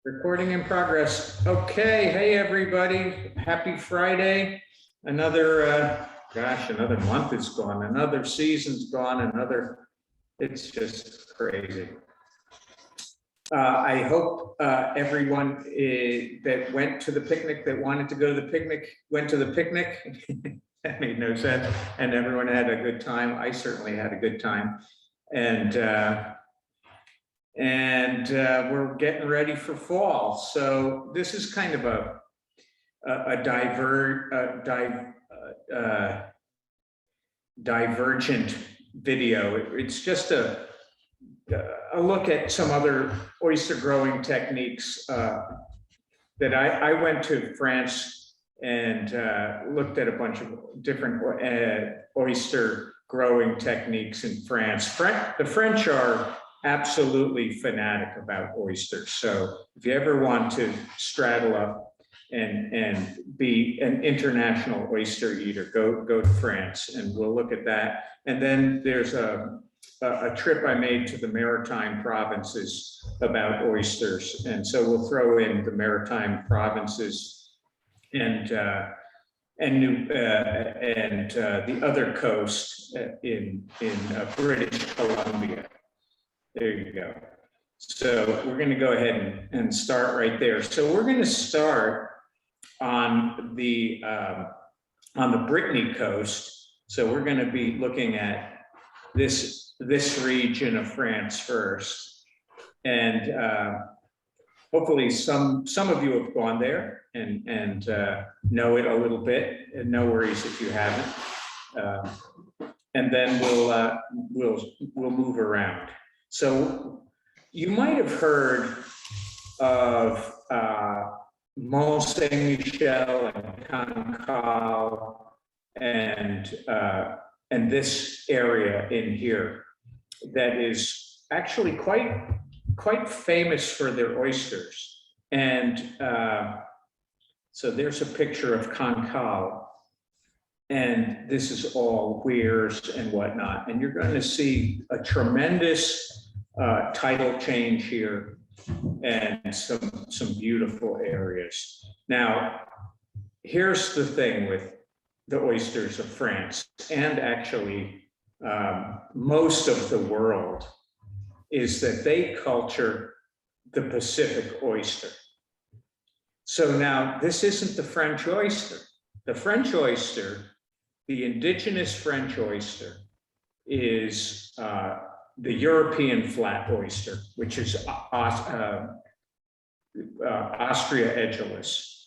Recording in progress. Okay, hey everybody, happy Friday. Another, another month is gone, another season's gone, it's just crazy. I hope everyone that went to the picnic, that wanted to go to the picnic, went to the picnic. That made no sense, and everyone had a good time. I certainly had a good time. And we're getting ready for fall. So this is kind of a divergent video. It's just a look at some other oyster growing techniques that I went to France and looked at a bunch of different oyster growing techniques in France. The French are absolutely fanatic about oysters. So if you ever want to straddle up and be an international oyster eater, go to France, and we'll look at that. And then there's a trip I made to the Maritime provinces about oysters, and so we'll throw in the Maritime provinces and the other coast in British Columbia. There you go. So we're going to go ahead and start right there. So we're going to start on the Brittany Coast. So we're going to be looking at this region of France first, and hopefully some of you have gone there and know it a little bit. And no worries if you haven't. And then we'll move around. So you might have heard of Mont Saint-Michel and Cancale and this area in here that is actually quite famous for their oysters. And so there's a picture of Cancale, and this is all weirs and whatnot. And you're going to see a tremendous tidal change here and some beautiful areas. Now, here's the thing with the oysters of France, and actually most of the world, is that they culture the Pacific oyster. So now this isn't the French oyster. The French oyster, the indigenous French oyster, is the European flat oyster, which is Ostrea edulis.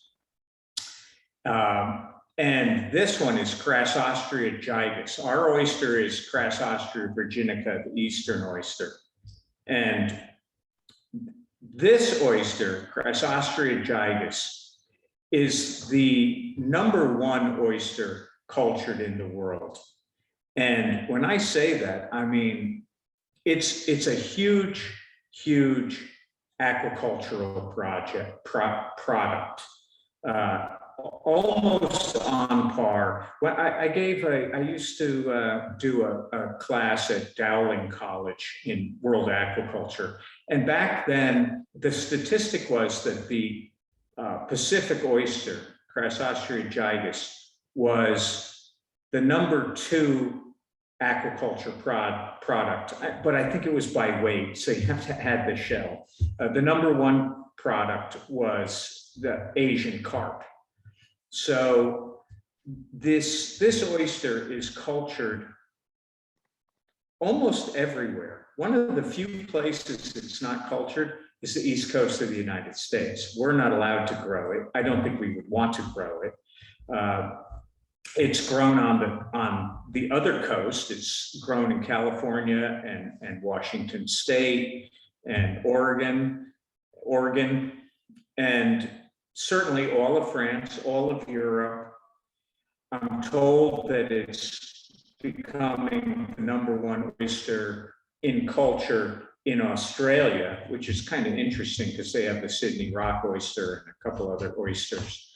And this one is Crassostrea gigas. Our oyster is Crassostrea virginica, the eastern oyster. And this oyster, Crassostrea gigas, is the #1 oyster cultured in the world. And when I say that, I mean, it's a huge aquacultural product, almost on par. Well, I used to do a class at Dowling College in world aquaculture. And back then, the statistic was that the Pacific oyster, Crassostrea gigas, was the #2 aquaculture product, but I think it was by weight, so you have to add the shell. The #1 product was the Asian carp. So this oyster is cultured almost everywhere. One of the few places it's not cultured is the East Coast of the United States. We're not allowed to grow it. I don't think we would want to grow it. It's grown on the other coast. It's grown in California and Washington State and Oregon, and certainly all of France, all of Europe. I'm told that it's becoming the #1 oyster in culture in Australia, which is kind of interesting because they have the Sydney rock oyster and a couple other oysters.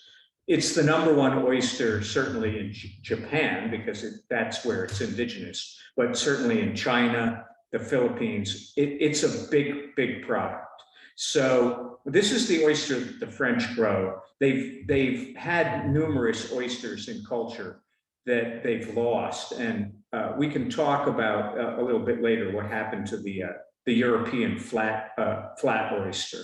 It's the #1 oyster, certainly in Japan, because that's where it's indigenous, but certainly in China, the Philippines, it's a big product. So this is the oyster that the French grow. They've had numerous oysters in culture that they've lost, and we can talk about a little bit later what happened to the European flat oyster.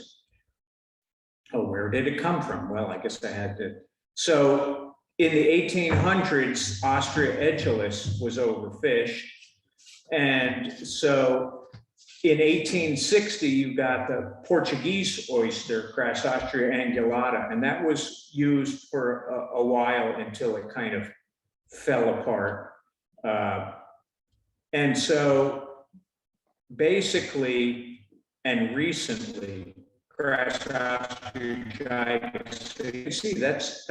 Oh, where did it come from? Well, I guess I had to. So in the 1800s, Austria Aegilis was overfished, and so in 1860, you got the Portuguese oyster, Crassostria angulata, and that was used for a while until it kind of fell apart. And so basically, and recently, Crassostria gigas, you see, that's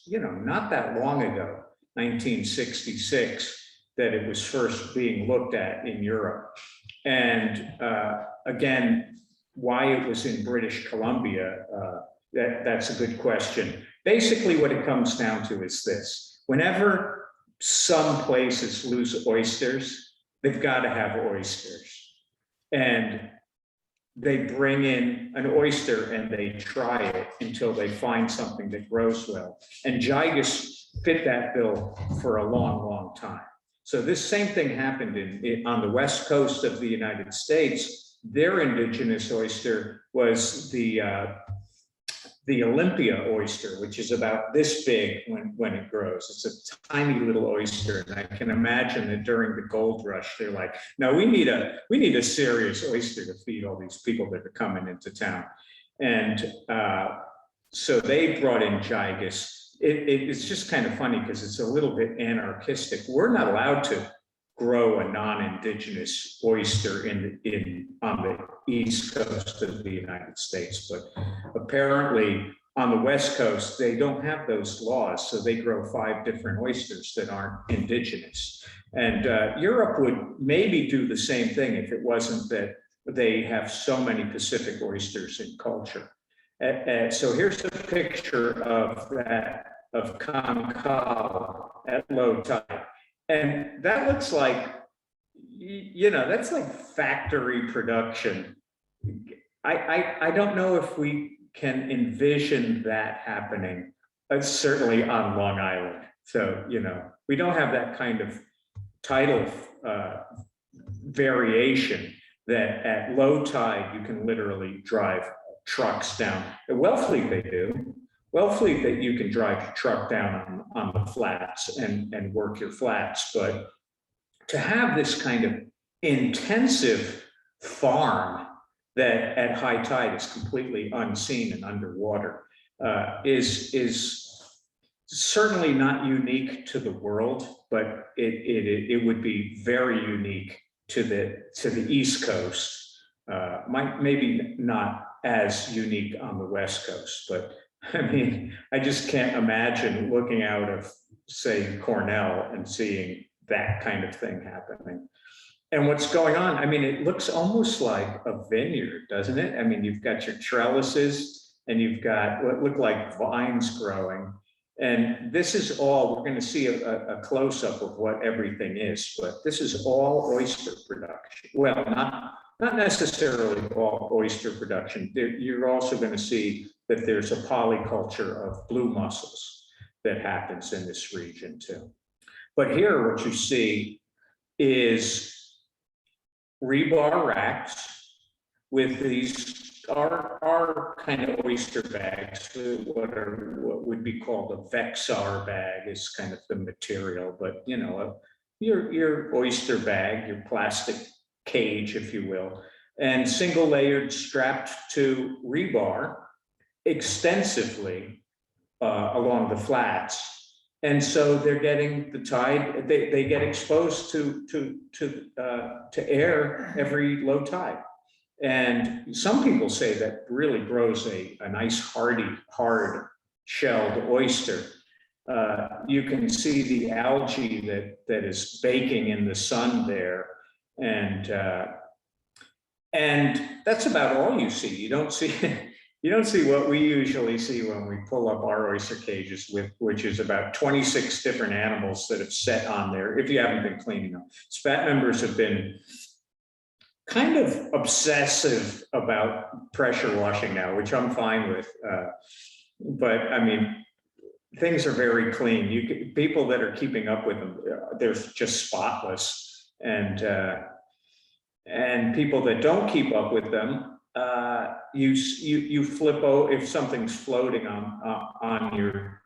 not that long ago, 1966, that it was first being looked at in Europe. And again, why it was in British Columbia, that's a good question. Basically, what it comes down to is this: whenever some places lose oysters, they've got to have oysters. And they bring in an oyster and they try it until they find something that grows well. And gigas fit that bill for a long, long time. So this same thing happened on the west coast of the United States. Their indigenous oyster was the Olympia oyster, which is about this big when it grows. It's a tiny little oyster, and I can imagine that during the gold rush, they're like, "No, we need a serious oyster to feed all these people that are coming into town." And so they brought in gigas. It's just kind of funny because it's a little bit anarchistic. We're not allowed to grow a non-indigenous oyster on the east coast of the United States, but apparently on the west coast they don't have those laws, so they grow 5 different oysters that aren't indigenous. And Europe would maybe do the same thing if it wasn't that they have so many Pacific oysters in culture. So here's a picture of Cancale at low tide. And that looks like, that's like factory production. I don't know if we can envision that happening, certainly on Long Island. So, we don't have that kind of tidal variation that at low tide, you can literally drive trucks down. At Wellfleet, they do. Wellfleet, that you can drive your truck down on the flats and work your flats. But to have this kind of intensive farm that at high tide is completely unseen and underwater is certainly not unique to the world, but it would be very unique to the East Coast. Maybe not as unique on the West Coast, but I mean, I just can't imagine looking out of, say, Cornell and seeing that kind of thing happening. And what's going on, I mean, it looks almost like a vineyard, doesn't it? I mean, you've got your trellises and you've got what look like vines growing. And this is all, we're going to see a close-up of what everything is, but this is all oyster production. Well, not necessarily all oyster production. You're also going to see that there's a polyculture of blue mussels that happens in this region too. But here, what you see is rebar racks with these are kind of oyster bags. What would be called a Vexar bag is kind of the material, but your oyster bag, your plastic cage, if you will, and single layered strapped to rebar extensively along the flats. And so they're getting the tide, they get exposed to air every low tide. And some people say that really grows a nice hardy, hard shelled oyster. You can see the algae that is baking in the sun there. And that's about all you see. You don't see what we usually see when we pull up our oyster cages, which is about 26 different animals that have set on there, if you haven't been cleaning them. Spat members have been kind of obsessive about pressure washing now, which I'm fine with. But I mean, things are very clean. People that are keeping up with them, they're just spotless. And people that don't keep up with them, you flip over if something's floating on your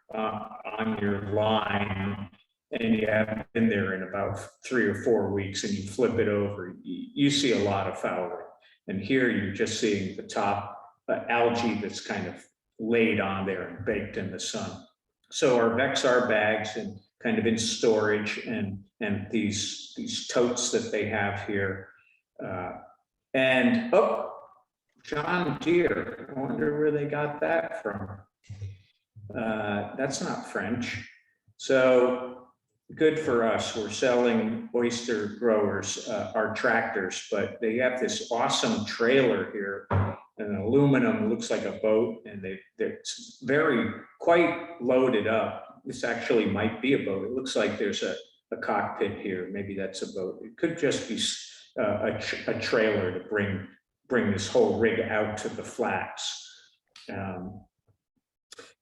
line, and you haven't been there in about 3 or 4 weeks, and you flip it over, you see a lot of fouling. And here you're just seeing the top algae that's kind of laid on there and baked in the sun. So our Vexar bags and kind of in storage, and these totes that they have here. And oh, John Deere, I wonder where they got that from. That's not French. So good for us. We're selling oyster growers our tractors, but they have this awesome trailer here, an aluminum, looks like a boat, and they're quite loaded up. This actually might be a boat. It looks like there's a cockpit here. Maybe that's a boat. It could just be a trailer to bring this whole rig out to the flats.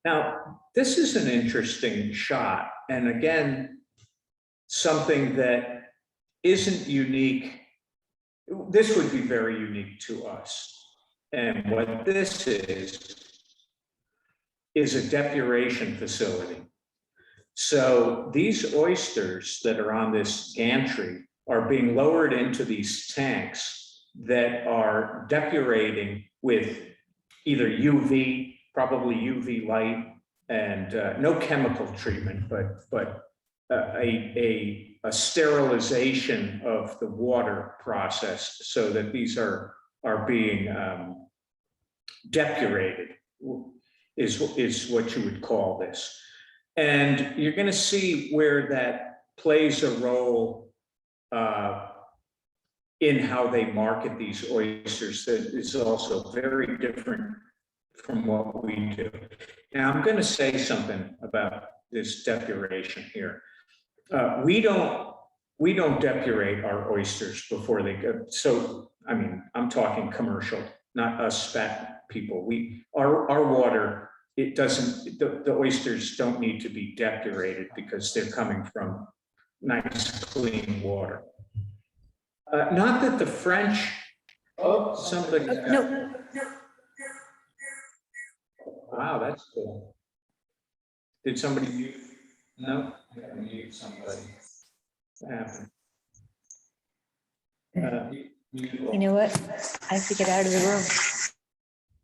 Now, this is an interesting shot. And again, something that isn't unique. This would be very unique to us. And what this is a depuration facility. So these oysters that are on this gantry are being lowered into these tanks that are depurating with either UV, probably UV light, and no chemical treatment, but a sterilization of the water process, so that these are being depurated, is what you would call this. And you're going to see where that plays a role in how they market these oysters. That is also very different from what we do. Now, I'm going to say something about this depuration here. We don't depurate our oysters before they go. So, I mean, I'm talking commercial, not us spat people. Our water, it doesn't, the oysters don't need to be depurated because they're coming from nice, clean water. Not that the French, somebody. No. Wow, that's cool. Did somebody mute? No, I gotta mute somebody. What happened? You know what? I have to get out of the room.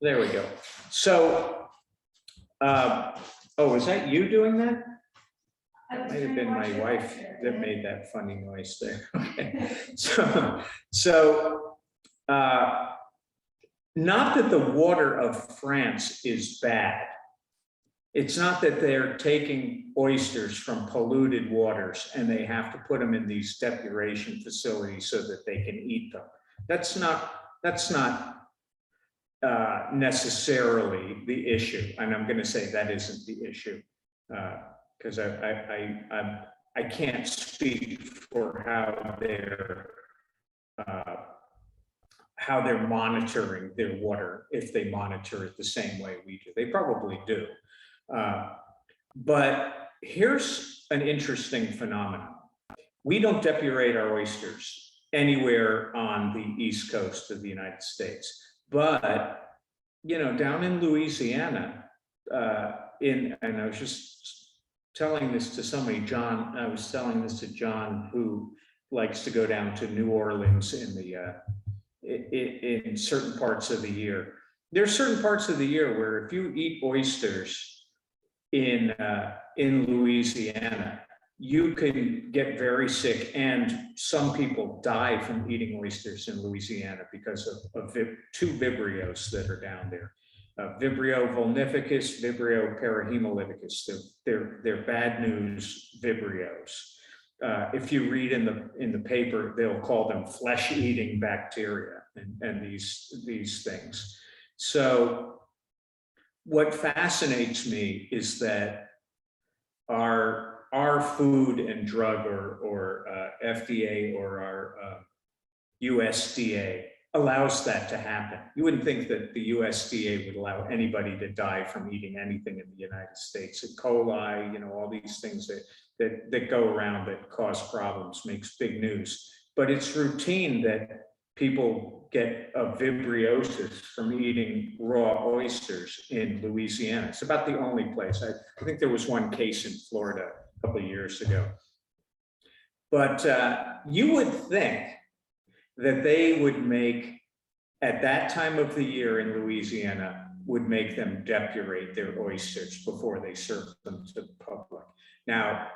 There we go. So, oh, is that you doing that? That might have been my wife that made that funny noise there. Okay. So, not that the water of France is bad. It's not that they're taking oysters from polluted waters and they have to put them in these depuration facilities so that they can eat them. That's not necessarily the issue. And I'm going to say that isn't the issue, because I can't speak for how they're monitoring their water, if they monitor it the same way we do. They probably do. But here's an interesting phenomenon. We don't depurate our oysters anywhere on the East Coast of the United States. But, you know, down in Louisiana, and I was just telling this to somebody, John, I was telling this to John, who likes to go down to New Orleans in certain parts of the year. There are certain parts of the year where if you eat oysters in Louisiana, you can get very sick, and some people die from eating oysters in Louisiana because of two vibrios that are down there. Vibrio vulnificus, Vibrio parahemolyticus. They're bad news vibrios. If you read in the paper, they'll call them flesh-eating bacteria and these things. So what fascinates me is that our Food and Drug or FDA or our USDA allows that to happen. You wouldn't think that the USDA would allow anybody to die from eating anything in the United States. E. coli, you know, all these things that go around that cause problems, makes big news. But it's routine that people get a vibriosis from eating raw oysters in Louisiana. It's about the only place. I think there was one case in Florida a couple of years ago. But you would think that they would make, at that time of the year in Louisiana, would make them depurate their oysters before they serve them to the public. Now,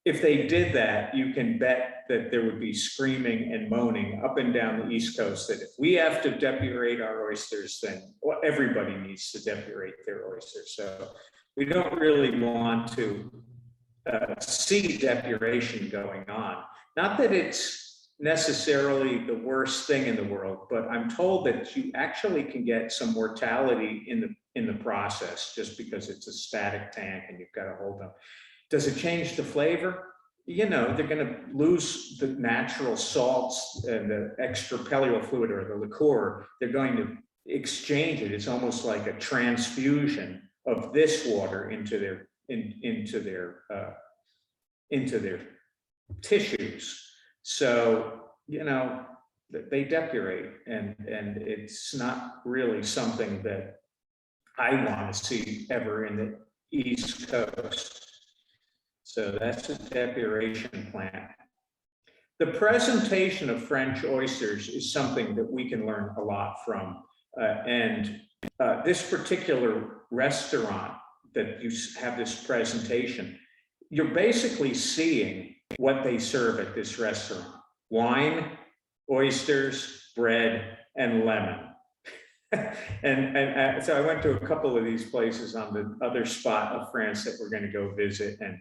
if they did that, you can bet that there would be screaming and moaning up and down the East Coast that if we have to depurate our oysters, then everybody needs to depurate their oysters. So we don't really want to see depuration going on. Not that it's necessarily the worst thing in the world, but I'm told that you actually can get some mortality in the process just because it's a static tank and you've got to hold them. Does it change the flavor? You know, they're going to lose the natural salts and the extra pellular fluid or the liqueur. They're going to exchange it. It's almost like a transfusion of this water into their tissues. So, you know, they depurate, and it's not really something that I want to see ever in the East Coast. So that's a depuration plant. The presentation of French oysters is something that we can learn a lot from. This particular restaurant that you have this presentation, you're basically seeing what they serve at this restaurant: wine, oysters, bread, and lemon. So I went to a couple of these places on the other spot of France that we're going to go visit. And,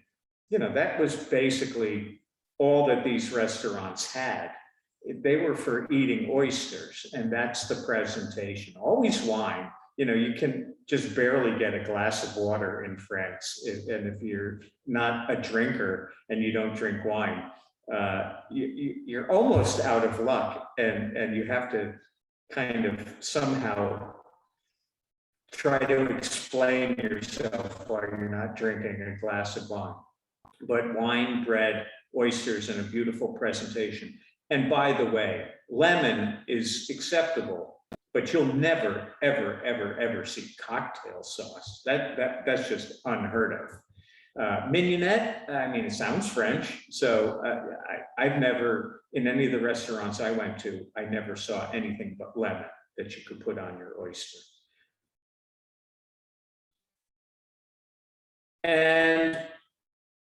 you know, that was basically all that these restaurants had. They were for eating oysters, and that's the presentation. Always wine. You know, you can just barely get a glass of water in France. And if you're not a drinker and you don't drink wine, you're almost out of luck. And you have to kind of somehow try to explain yourself why you're not drinking a glass of wine. But wine, bread, oysters, and a beautiful presentation. And by the way, lemon is acceptable, but you'll never, ever, ever, ever see cocktail sauce. That's just unheard of. Mignonette, I mean, it sounds French. So I've never, in any of the restaurants I went to, I never saw anything but lemon that you could put on your oyster. And,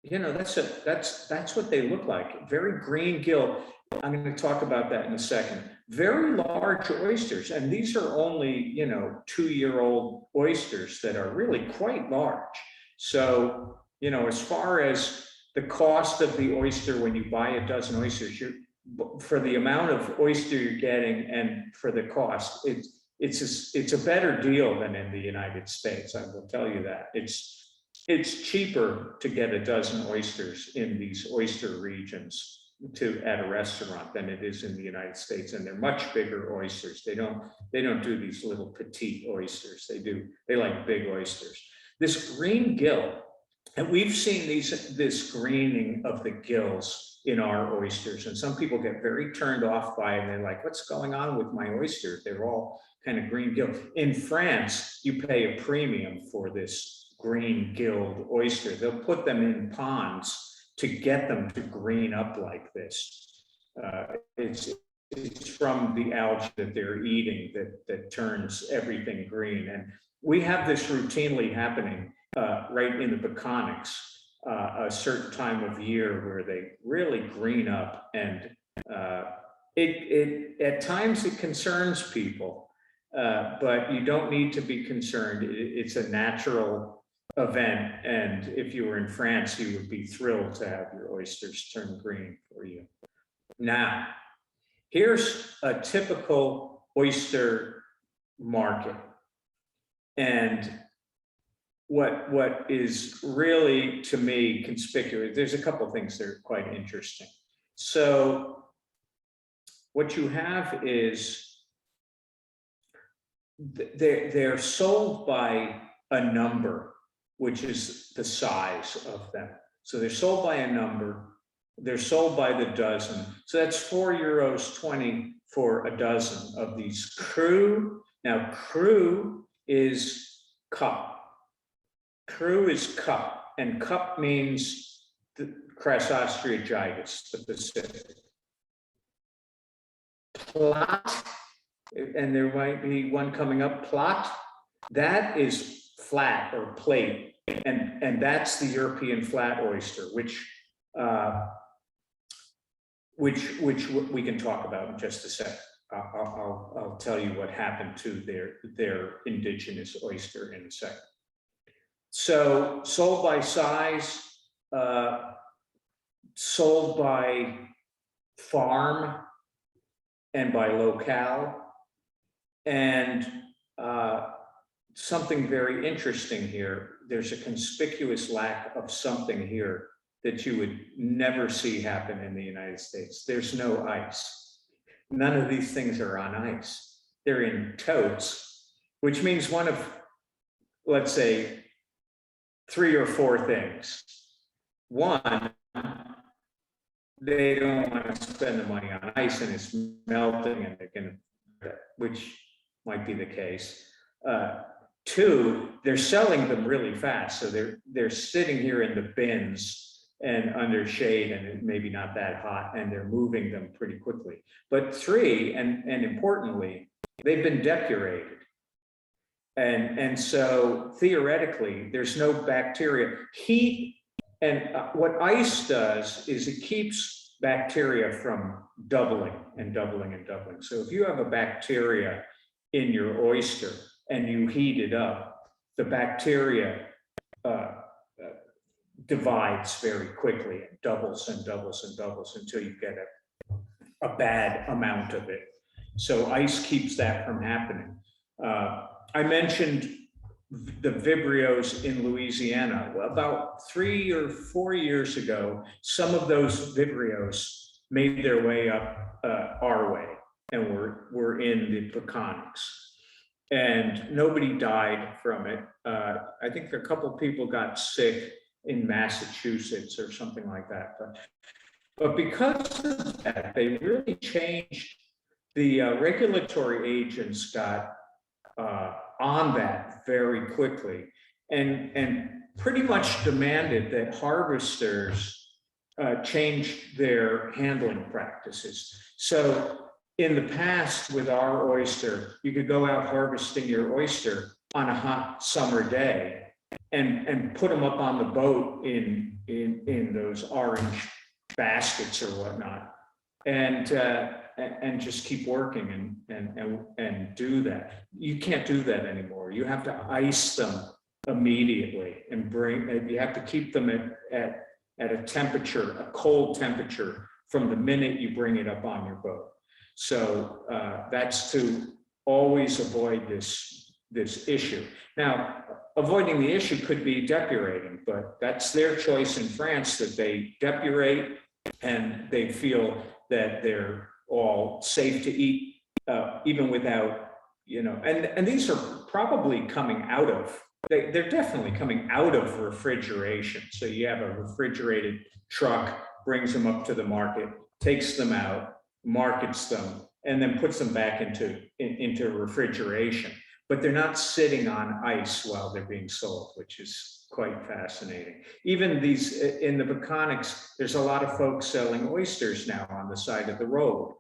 you know, that's what they look like. Very green gill. I'm going to talk about that in a second. Very large oysters, and these are only, you know, 2-year-old oysters that are really quite large. So, you know, as far as the cost of the oyster, when you buy a dozen oysters, for the amount of oyster you're getting and for the cost, it's a better deal than in the United States. I will tell you that. It's cheaper to get a dozen oysters in these oyster regions at a restaurant than it is in the United States, and they're much bigger oysters. They don't do these little petite oysters. They like big oysters. This green gill, and we've seen this greening of the gills in our oysters, and some people get very turned off by it, and they're like, what's going on with my oysters? They're all kind of green gill. In France, you pay a premium for this green gilled oyster. They'll put them in ponds to get them to green up like this. It's from the algae that they're eating that turns everything green. And we have this routinely happening right in the Baconics, a certain time of year where they really green up. And at times it concerns people, but you don't need to be concerned. It's a natural event, and if you were in France, you would be thrilled to have your oysters turn green for you. Now, here's a typical oyster market, and what is really, to me, conspicuous. There's a couple of things that are quite interesting. So what you have is they're sold by a number, which is the size of them. So they're sold by a number, they're sold by the dozen. So that's €4.20 for a dozen of these cru. Now, cru is cup. Cru is cup, and cup means the Crassostreogitis, the Pacific. Plot, and there might be one coming up, plot, that is flat or plate, and that's the European flat oyster, which we can talk about in just a sec. I'll tell you what happened to their indigenous oyster in a second. So sold by size, sold by farm and by locale, and something very interesting here. There's a conspicuous lack of something here that you would never see happen in the United States. There's no ice. None of these things are on ice. They're in totes, which means one of, let's say, 3 or 4 things. One, they don't want to spend the money on ice and it's melting and they're going to, which might be the case. 2, they're selling them really fast. So they're sitting here in the bins and under shade and maybe not that hot, and they're moving them pretty quickly. But 3, and importantly, they've been depurated. And so theoretically, there's no bacteria. Heat, and what ice does is it keeps bacteria from doubling and doubling and doubling. So if you have a bacteria in your oyster and you heat it up, the bacteria divides very quickly, and doubles and doubles and doubles until you get a bad amount of it. So ice keeps that from happening. I mentioned the Vibrios in Louisiana. About 3 or 4 years ago, some of those Vibrios made their way up our way and were in the Peconics. And nobody died from it. I think a couple people got sick in Massachusetts or something like that. But because of that, they really changed. The regulatory agents got on that very quickly and pretty much demanded that harvesters change their handling practices. So in the past with our oyster, you could go out harvesting your oyster on a hot summer day and put them up on the boat in those orange baskets or whatnot, and just keep working and do that. You can't do that anymore. You have to ice them immediately and you have to keep them at a temperature, a cold temperature from the minute you bring it up on your boat. So that's to always avoid this issue. Now, avoiding the issue could be depurating, but that's their choice in France, that they depurate and they feel that they're all safe to eat, even without, and these are probably coming out of, they're definitely coming out of refrigeration. So you have a refrigerated truck, brings them up to the market, takes them out, markets them, and then puts them back into refrigeration. But they're not sitting on ice while they're being sold, which is quite fascinating. Even these, in the Peconics, there's a lot of folks selling oysters now on the side of the road.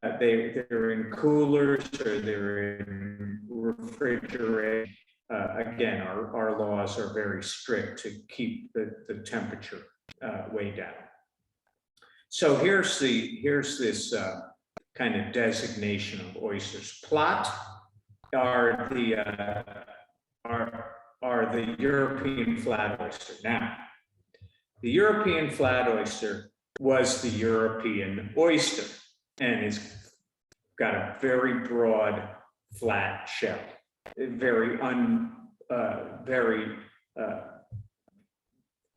They're in coolers or they're in refrigeration. Again, our laws are very strict to keep the temperature way down. So here's this kind of designation of oysters. Plot are the European flat oyster. Now, the European flat oyster was the European oyster, and it's got a very broad, flat shell, very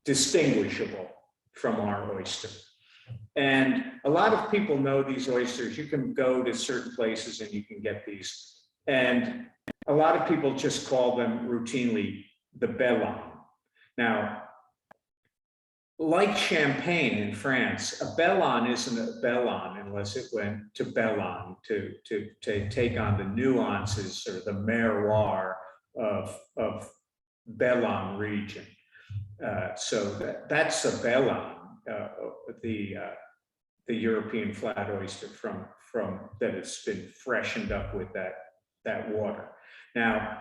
distinguishable from our oyster. And a lot of people know these oysters. You can go to certain places and you can get these. And a lot of people just call them routinely the bellon. Now, like champagne in France, a bellon isn't a bellon unless it went to Bellon to take on the nuances or the terroir of Bellon region. So that's a bellon, the European flat oyster from that has been freshened up with that water. Now,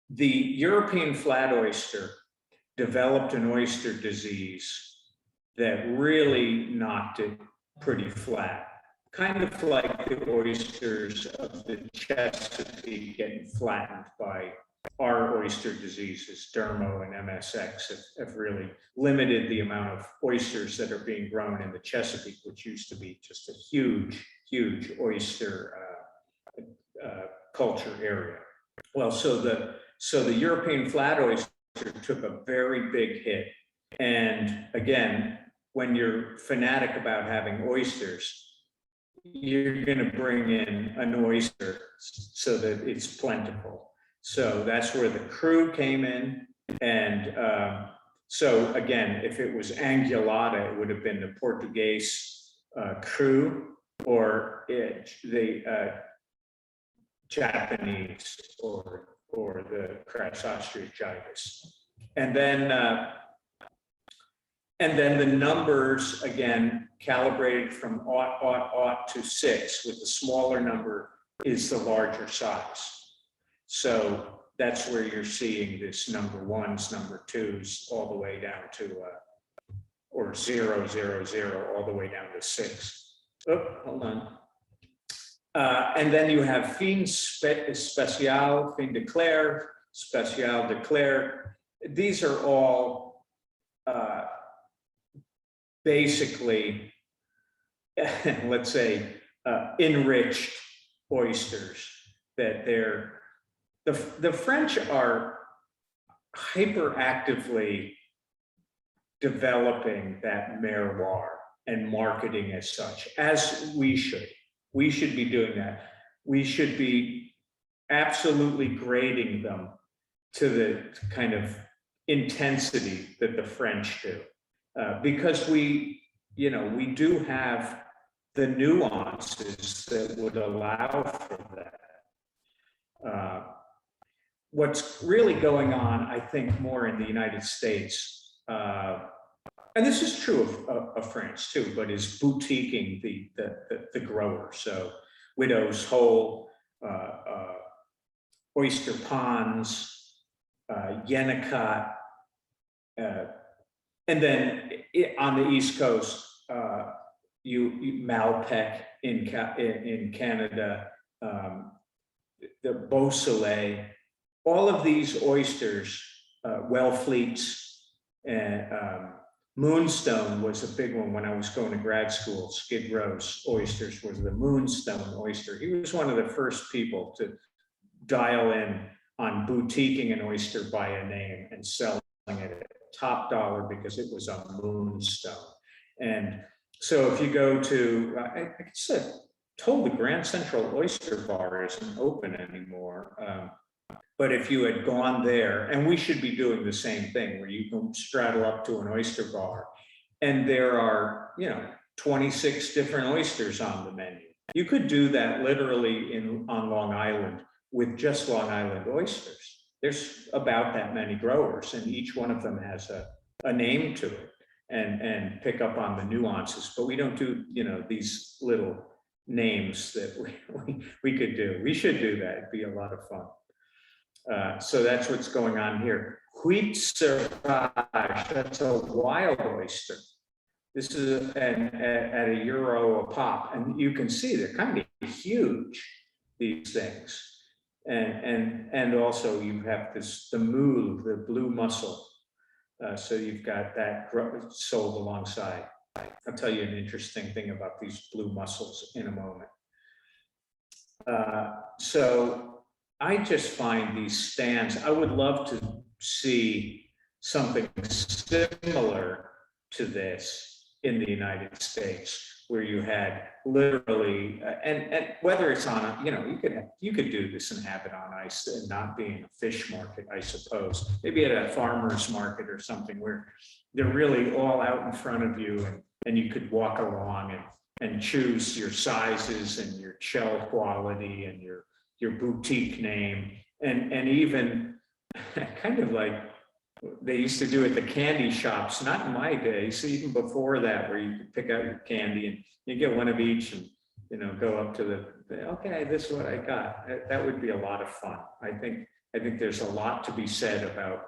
the European flat oyster developed an oyster disease that really knocked it pretty flat, kind of like the oysters of the Chesapeake getting flattened by our oyster diseases. Dermo and MSX have really limited the amount of oysters that are being grown in the Chesapeake, which used to be just a huge, huge oyster culture area. Well, so the European flat oyster took a very big hit. And again, when you're fanatic about having oysters, you're going to bring in an oyster so that it's plentiful. So that's where the cru came in. And so again, if it was angulata, it would have been the Portuguese cru, or the Japanese, or the Crassostreachitis. And then the numbers, again, calibrated from 0.00 to 6, with the smaller number is the larger size. So that's where you're seeing this number 1s, number 2s, all the way down to, or 0, 0, 0, all the way down to 6. Oh, hold on. And then you have fin spécial, fin de clair, spécial de clair. These are all basically, let's say, enriched oysters. That the French are hyperactively developing that terroir and marketing as such, as we should. We should be doing that. We should be absolutely grading them to the kind of intensity that the French do, because we do have the nuances that would allow for that. What's really going on, I think, more in the United States, and this is true of France too, but is boutiquing the grower. So Widow's Hole, Oyster Ponds, Yennecott, and then on the East Coast, Malpec in Canada, the Beausoleil, all of these oysters, Wellfleets, and Moonstone was a big one when I was going to grad school. Skid Row's oysters was the Moonstone oyster. He was one of the first people to dial in on boutiquing an oyster by a name and selling it at top dollar because it was a Moonstone. And so if you go to, I guess I told the Grand Central Oyster Bar isn't open anymore. But if you had gone there, and we should be doing the same thing, where you can straddle up to an oyster bar and there are, 26 different oysters on the menu. You could do that literally on Long Island with just Long Island oysters. There's about that many growers, and each one of them has a name to it, and pick up on the nuances. But we don't do, these little names that we could do. We should do that. It'd be a lot of fun. So that's what's going on here. Huit Sauvage, that's a wild oyster. This is at €1 a pop, and you can see they're kind of huge, these things. And also you have the moule, the blue mussel. So you've got that sold alongside. I'll tell you an interesting thing about these blue mussels in a moment. So I just find these stands, I would love to see something similar to this in the United States, where you had literally, and whether it's on a, you could do this and have it on ice and not being a fish market, I suppose. Maybe at a farmer's market or something where they're really all out in front of you, and you could walk along and choose your sizes and your shell quality and your boutique name, and even kind of like they used to do at the candy shops, not in my day, so even before that, where you could pick out your candy and you get one of each and, go up to okay, this is what I got. That would be a lot of fun. I think there's a lot to be said about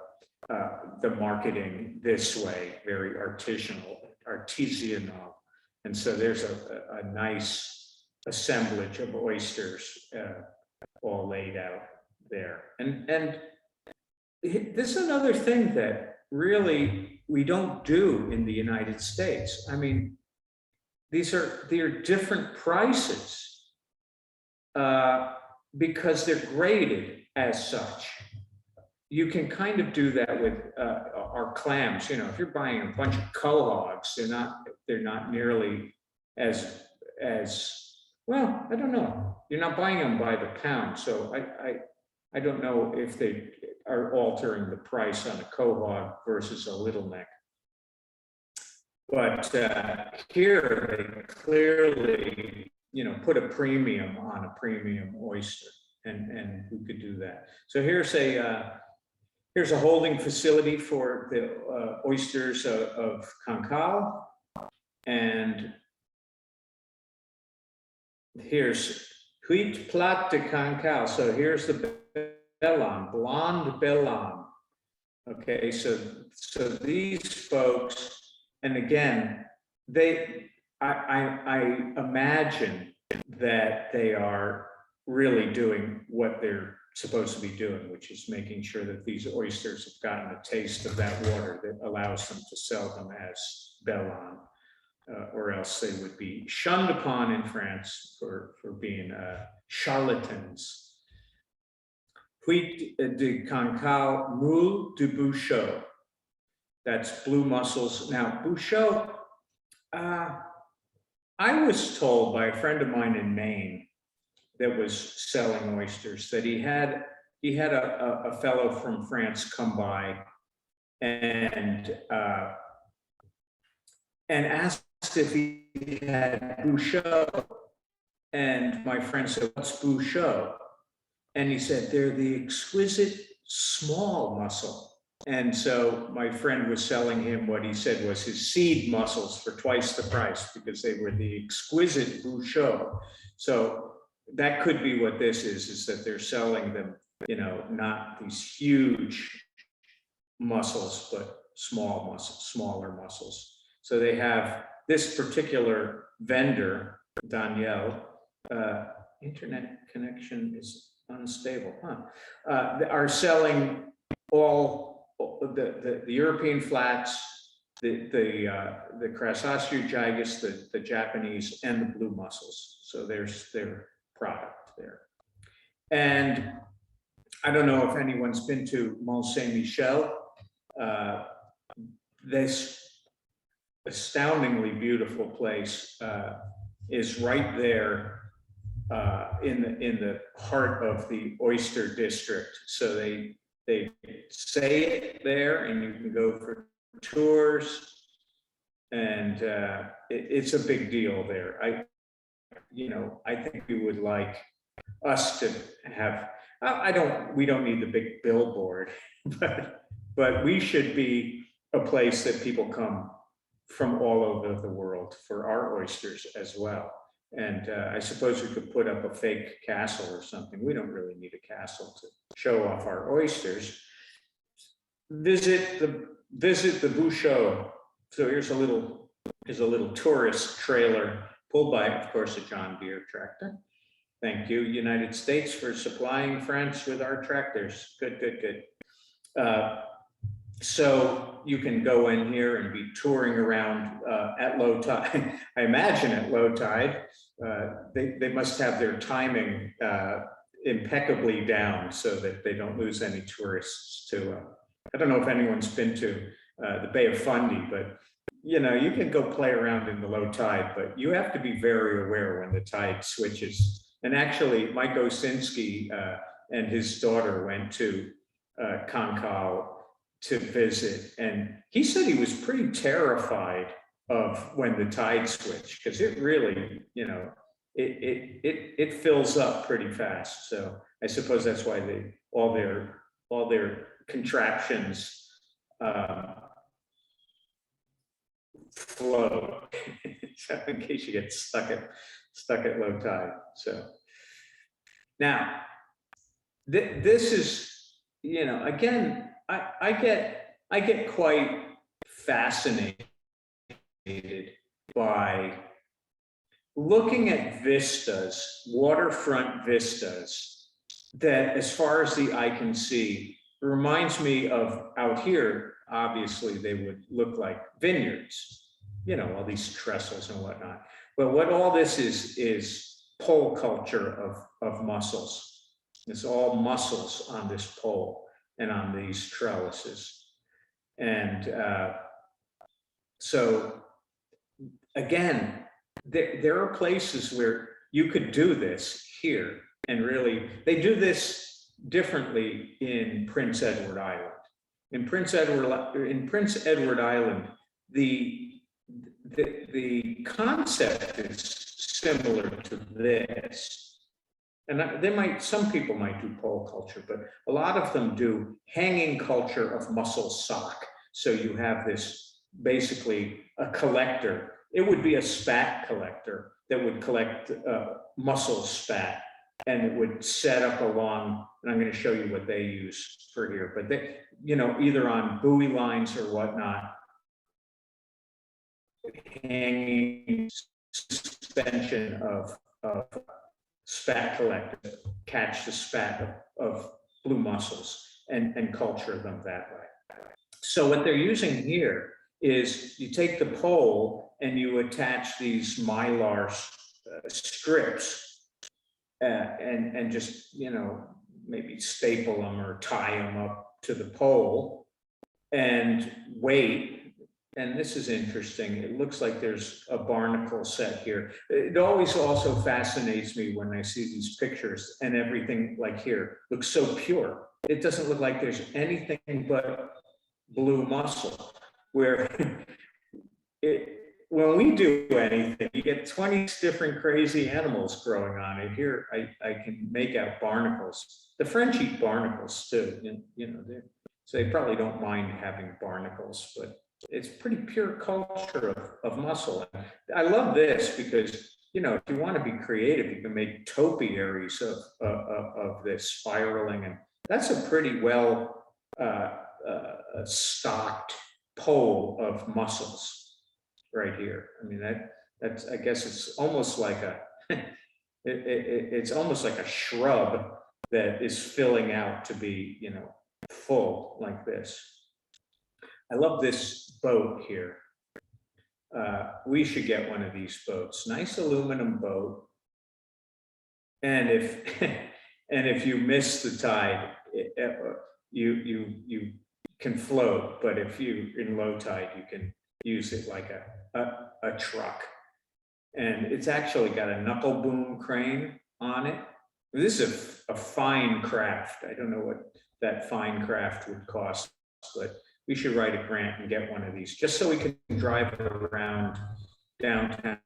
the marketing this way, very artisanal. And so there's a nice assemblage of oysters all laid out there. And this is another thing that really we don't do in the United States. I mean, they're different prices because they're graded as such. You can kind of do that with our clams. If you're buying a bunch of cohogs, they're not nearly as well. I don't know. You're not buying them by the pound, so I don't know if they are altering the price on a quahog versus a little neck. But here they clearly, put a premium on a premium oyster, and who could do that? So here's a holding facility for the oysters of Cancale, and here's Huit Plat de Cancale. So here's the Bellon, blonde Bellon. Okay, so these folks, and again, I imagine that they are really doing what they're supposed to be doing, which is making sure that these oysters have gotten a taste of that water that allows them to sell them as Bellon, or else they would be shunned upon in France for being charlatans. Huit de Cancale, Moule de Bouchot. That's blue mussels. Now, Bouchot, I was told by a friend of mine in Maine that was selling oysters that he had a fellow from France come by and asked if he had Bouchot. And my friend said, "What's Bouchot?" And he said, "They're the exquisite small mussel." And so my friend was selling him what he said was his seed mussels for twice the price because they were the exquisite Bouchot. So that could be what this is that they're selling them, not these huge mussels, but smaller mussels. So they have this particular vendor, Danielle, internet connection is unstable, are selling all the European flats, the Crassossia gigas, the Japanese, and the blue mussels. So there's their product there. And I don't know if anyone's been to Mont Saint-Michel. This astoundingly beautiful place is right there in the heart of the Oyster District. So they say it there, and you can go for tours, and it's a big deal there. I think we would like us to have. We don't need the big billboard, but we should be a place that people come from all over the world for our oysters as well. And I suppose we could put up a fake castle or something. We don't really need a castle to show off our oysters. Visit the Bouchot. So here's a little tourist trailer pulled by, of course, a John Deere tractor. Thank you, United States, for supplying France with our tractors. Good. So you can go in here and be touring around at low tide. I imagine at low tide, they must have their timing impeccably down so that they don't lose any tourists to, I don't know if anyone's been to the Bay of Fundy, but you know, you can go play around in the low tide, but you have to be very aware when the tide switches. And actually, Mike Osinski and his daughter went to Concal to visit, and he said he was pretty terrified of when the tide switched, because it really, you know, it fills up pretty fast. So I suppose that's why all their contraptions flow, so in case you get stuck at low tide. So now this is, you know, again, I get quite fascinated by looking at vistas, waterfront vistas, that as far as the eye can see, reminds me of out here. Obviously, they would look like vineyards, you know, all these trestles and whatnot. But what all this is pole culture of mussels. It's all mussels on this pole and on these trellises. And so again, there are places where you could do this here, and really, they do this differently in Prince Edward Island. In Prince Edward Island, the concept is similar to this. And some people might do pole culture, but a lot of them do hanging culture of mussel sock. So you have this, basically a collector. It would be a spat collector that would collect mussel spat, and it would set up along, and I'm going to show you what they use for here, but they, you know, either on buoy lines or whatnot, hanging suspension of spat collectors, catch the spat of blue mussels and culture them that way. So what they're using here is you take the pole and you attach these mylar strips and just, you know, maybe staple them or tie them up to the pole and wait. And this is interesting. It looks like there's a barnacle set here. It always also fascinates me when I see these pictures, and everything like here looks so pure. It doesn't look like there's anything but blue mussel, where when we do anything, you get 20 different crazy animals growing on it. Here, I can make out barnacles. The French eat barnacles too, you know, so they probably don't mind having barnacles, but it's pretty pure culture of mussel. I love this because, you know, if you want to be creative, you can make topiaries of this spiraling, and that's a pretty well stocked pole of mussels right here. I mean, that's, I guess it's almost like it's almost like a shrub that is filling out to be, you know, full like this. I love this boat here. We should get one of these boats. Nice aluminum boat. And if you miss the tide, you can float. But if you in low tide, you can use it like a truck. And it's actually got a knuckle boom crane on it. This is a fine craft. I don't know what that fine craft would cost, but we should write a grant and get one of these, just so we can drive around downtown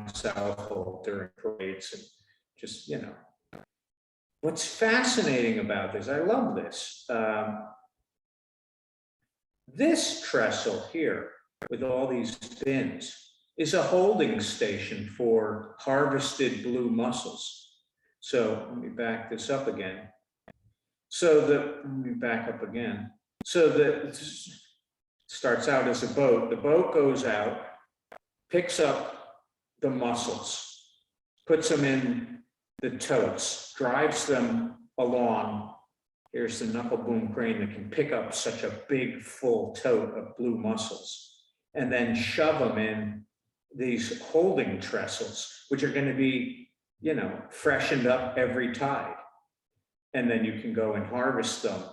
Southhold during parades and just, you know. What's fascinating about this, I love this. This trestle here with all these bins is a holding station for harvested blue mussels. So let me back this up again. Let me back up again. So that starts out as a boat. The boat goes out, picks up the mussels, puts them in the totes, drives them along. Here's the knuckle boom crane that can pick up such a big full tote of blue mussels, and then shove them in these holding trestles, which are going to be, you know, freshened up every tide. And then you can go and harvest them,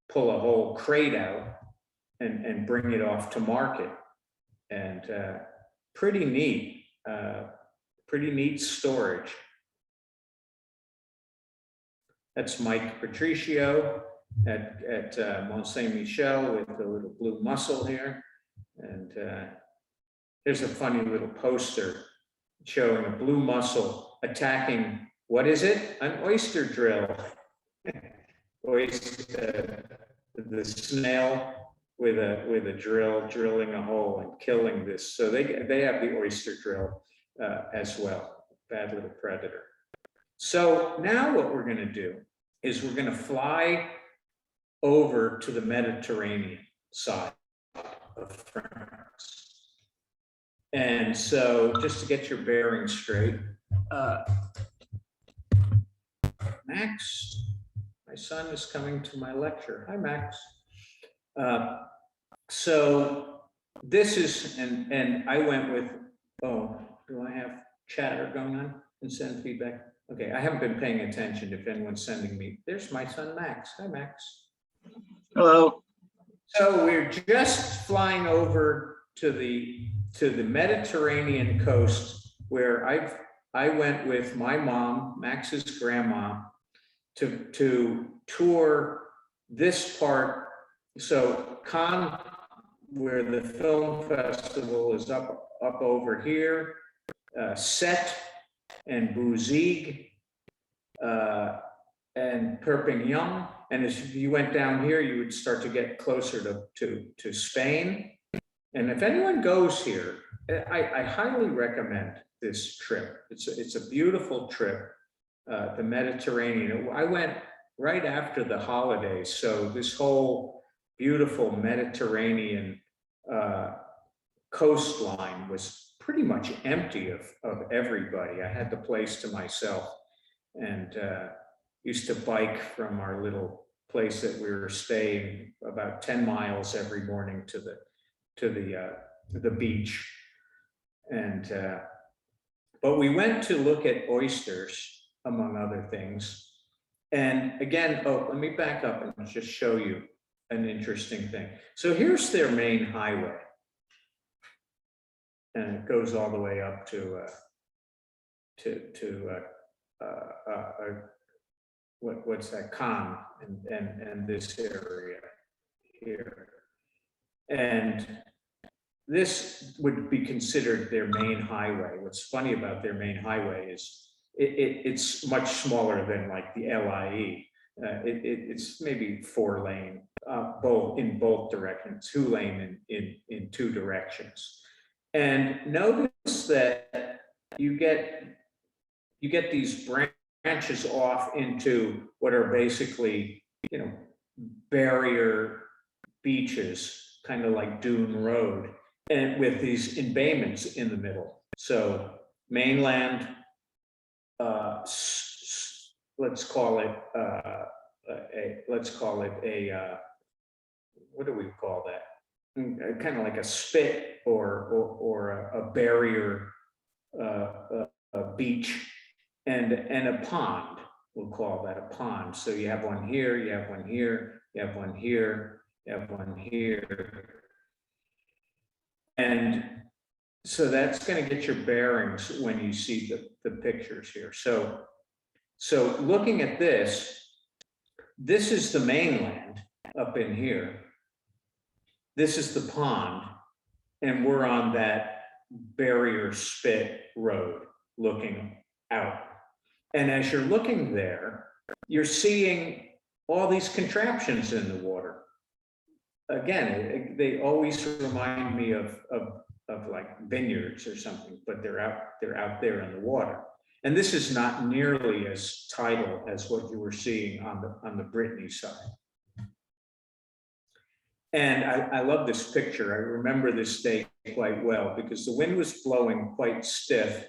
pull a whole crate out and bring it off to market. and pretty neat, storage. That's Mike Patricio at Mont Saint Michel with the little blue mussel here. And there's a funny little poster showing a blue mussel attacking, what is it? An oyster drill. Oyster, the snail with a drill, drilling a hole and killing this. So they have the oyster drill as well, bad little predator. So now what we're going to do is we're going to fly over to the Mediterranean side of France. And so just to get your bearings straight, Max, my son is coming to my lecture. Hi, Max. So this is, and I went with, oh, do I have chatter going on and send feedback? Okay, I haven't been paying attention if anyone's sending me. There's my son, Max. Hi, Max. Hello. So we're just flying over to the Mediterranean coast, where I went with my mom, Max's grandma, to tour this part. So Cannes, where the film festival is up over here, Sept and Brunswick, and Perpignan. And as you went down here, you would start to get closer to Spain. And if anyone goes here, I highly recommend this trip. It's a beautiful trip, the Mediterranean. I went right after the holidays, so this whole beautiful Mediterranean coastline was pretty much empty of everybody. I had the place to myself, and used to bike from our little place that we were staying about 10 miles every morning to the beach. And but we went to look at oysters, among other things. And again, oh, let me back up and just show you an interesting thing. So here's their main highway, and it goes all the way up to what's that, Cannes, and this area here. And this would be considered their main highway. What's funny about their main highway is it's much smaller than like the LIE. It's maybe 4-lane, in both directions, 2-lane in two directions. And notice that you get these branches off into what are basically, barrier beaches, kind of like Dune Road, and with these embayments in the middle. So mainland, let's call it a what do we call that? Kind of like a spit or a barrier, a beach, and a pond. We'll call that a pond. So you have one here, you have one here, you have one here, you have one here. And so that's going to get your bearings when you see the pictures here. So looking at this is the mainland up in here. This is the pond, and we're on that barrier spit road looking out. And as you're looking there, you're seeing all these contraptions in the water. Again, they always remind me of like vineyards or something, but they're out there in the water. And this is not nearly as tidal as what you were seeing on the Brittany side. And I love this picture. I remember this day quite well because the wind was blowing quite stiff.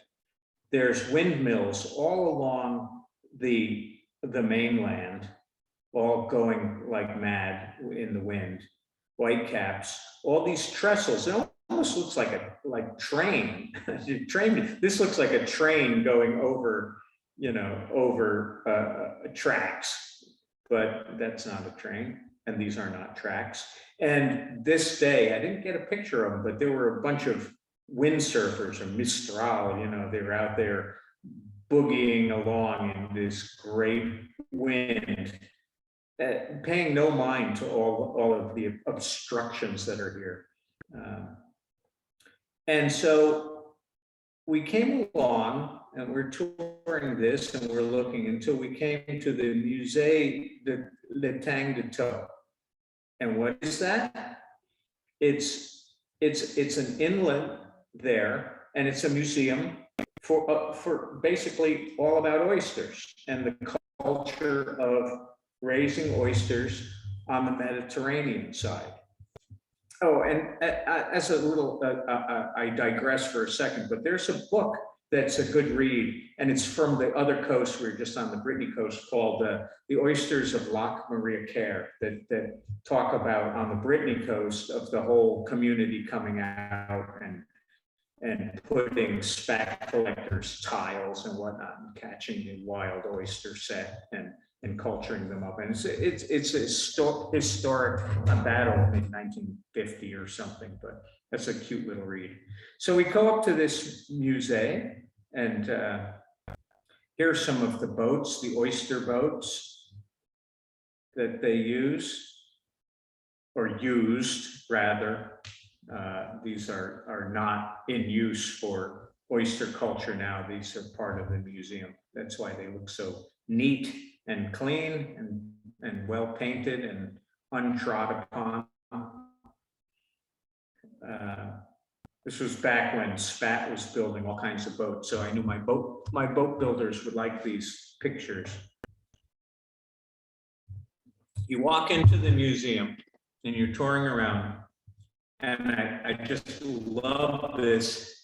There's windmills all along the mainland, all going like mad in the wind. White caps, all these trestles. It almost looks like a train. This looks like a train going over, tracks, but that's not a train. and these are not tracks. And this day, I didn't get a picture of them, but there were a bunch of windsurfers or Mistral, you know, they were out there boogieing along in this great wind, paying no mind to all of the obstructions that are here. And so we came along and we're touring this and we're looking until we came to the Musée de Tetrault. And what is that? It's an inlet there, and it's a museum for basically all about oysters and the culture of raising oysters on the Mediterranean side. Oh, and as a little, I digress for a second, but there's a book that's a good read, and it's from the other coast. We're just on the Brittany Coast, called The Oysters of Loch Maria Care, that talk about on the Brittany Coast of the whole community coming out and putting Spat Collectors tiles and whatnot and catching the wild oyster set and culturing them up. And it's a historic battle in 1950 or something, but that's a cute little read. So we go up to this musée, and here are some of the boats, the oyster boats that they use, or used rather. These are not in use for oyster culture now. These are part of the museum. That's why they look so neat and clean and well painted and untrodden upon. This was back when Spat was building all kinds of boats, so I knew my boat builders would like these pictures. You walk into the museum and you're touring around, and I just love this.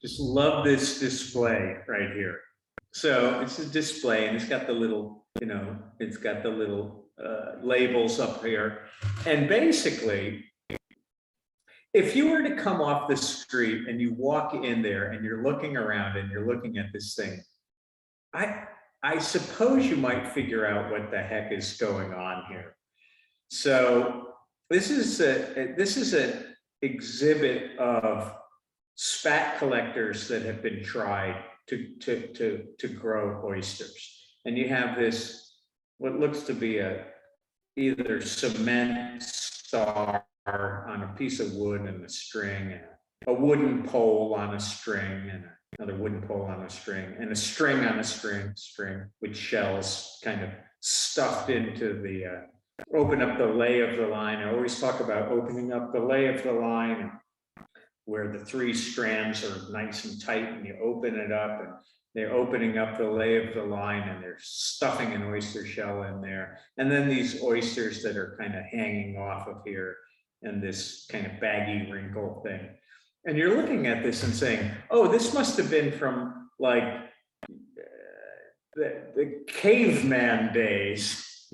Just love this display right here. So it's a display, and it's got the little, you know, it's got the little labels up here. And basically, if you were to come off the street and you walk in there and you're looking around and you're looking at this thing, I suppose you might figure out what the heck is going on here. So this is an exhibit of Spat collectors that have been tried to grow oysters. And you have this, what looks to be either cement star on a piece of wood and a string, and a wooden pole on a string, and another wooden pole on a string, and a string on a string with shells kind of stuffed into the, open up the lay of the line. I always talk about opening up the lay of the line, where the three strands are nice and tight, and you open it up, and they're opening up the lay of the line, and they're stuffing an oyster shell in there. And then these oysters that are kind of hanging off of here, and this kind of baggy wrinkle thing. And you're looking at this and saying, oh, this must have been from like the caveman days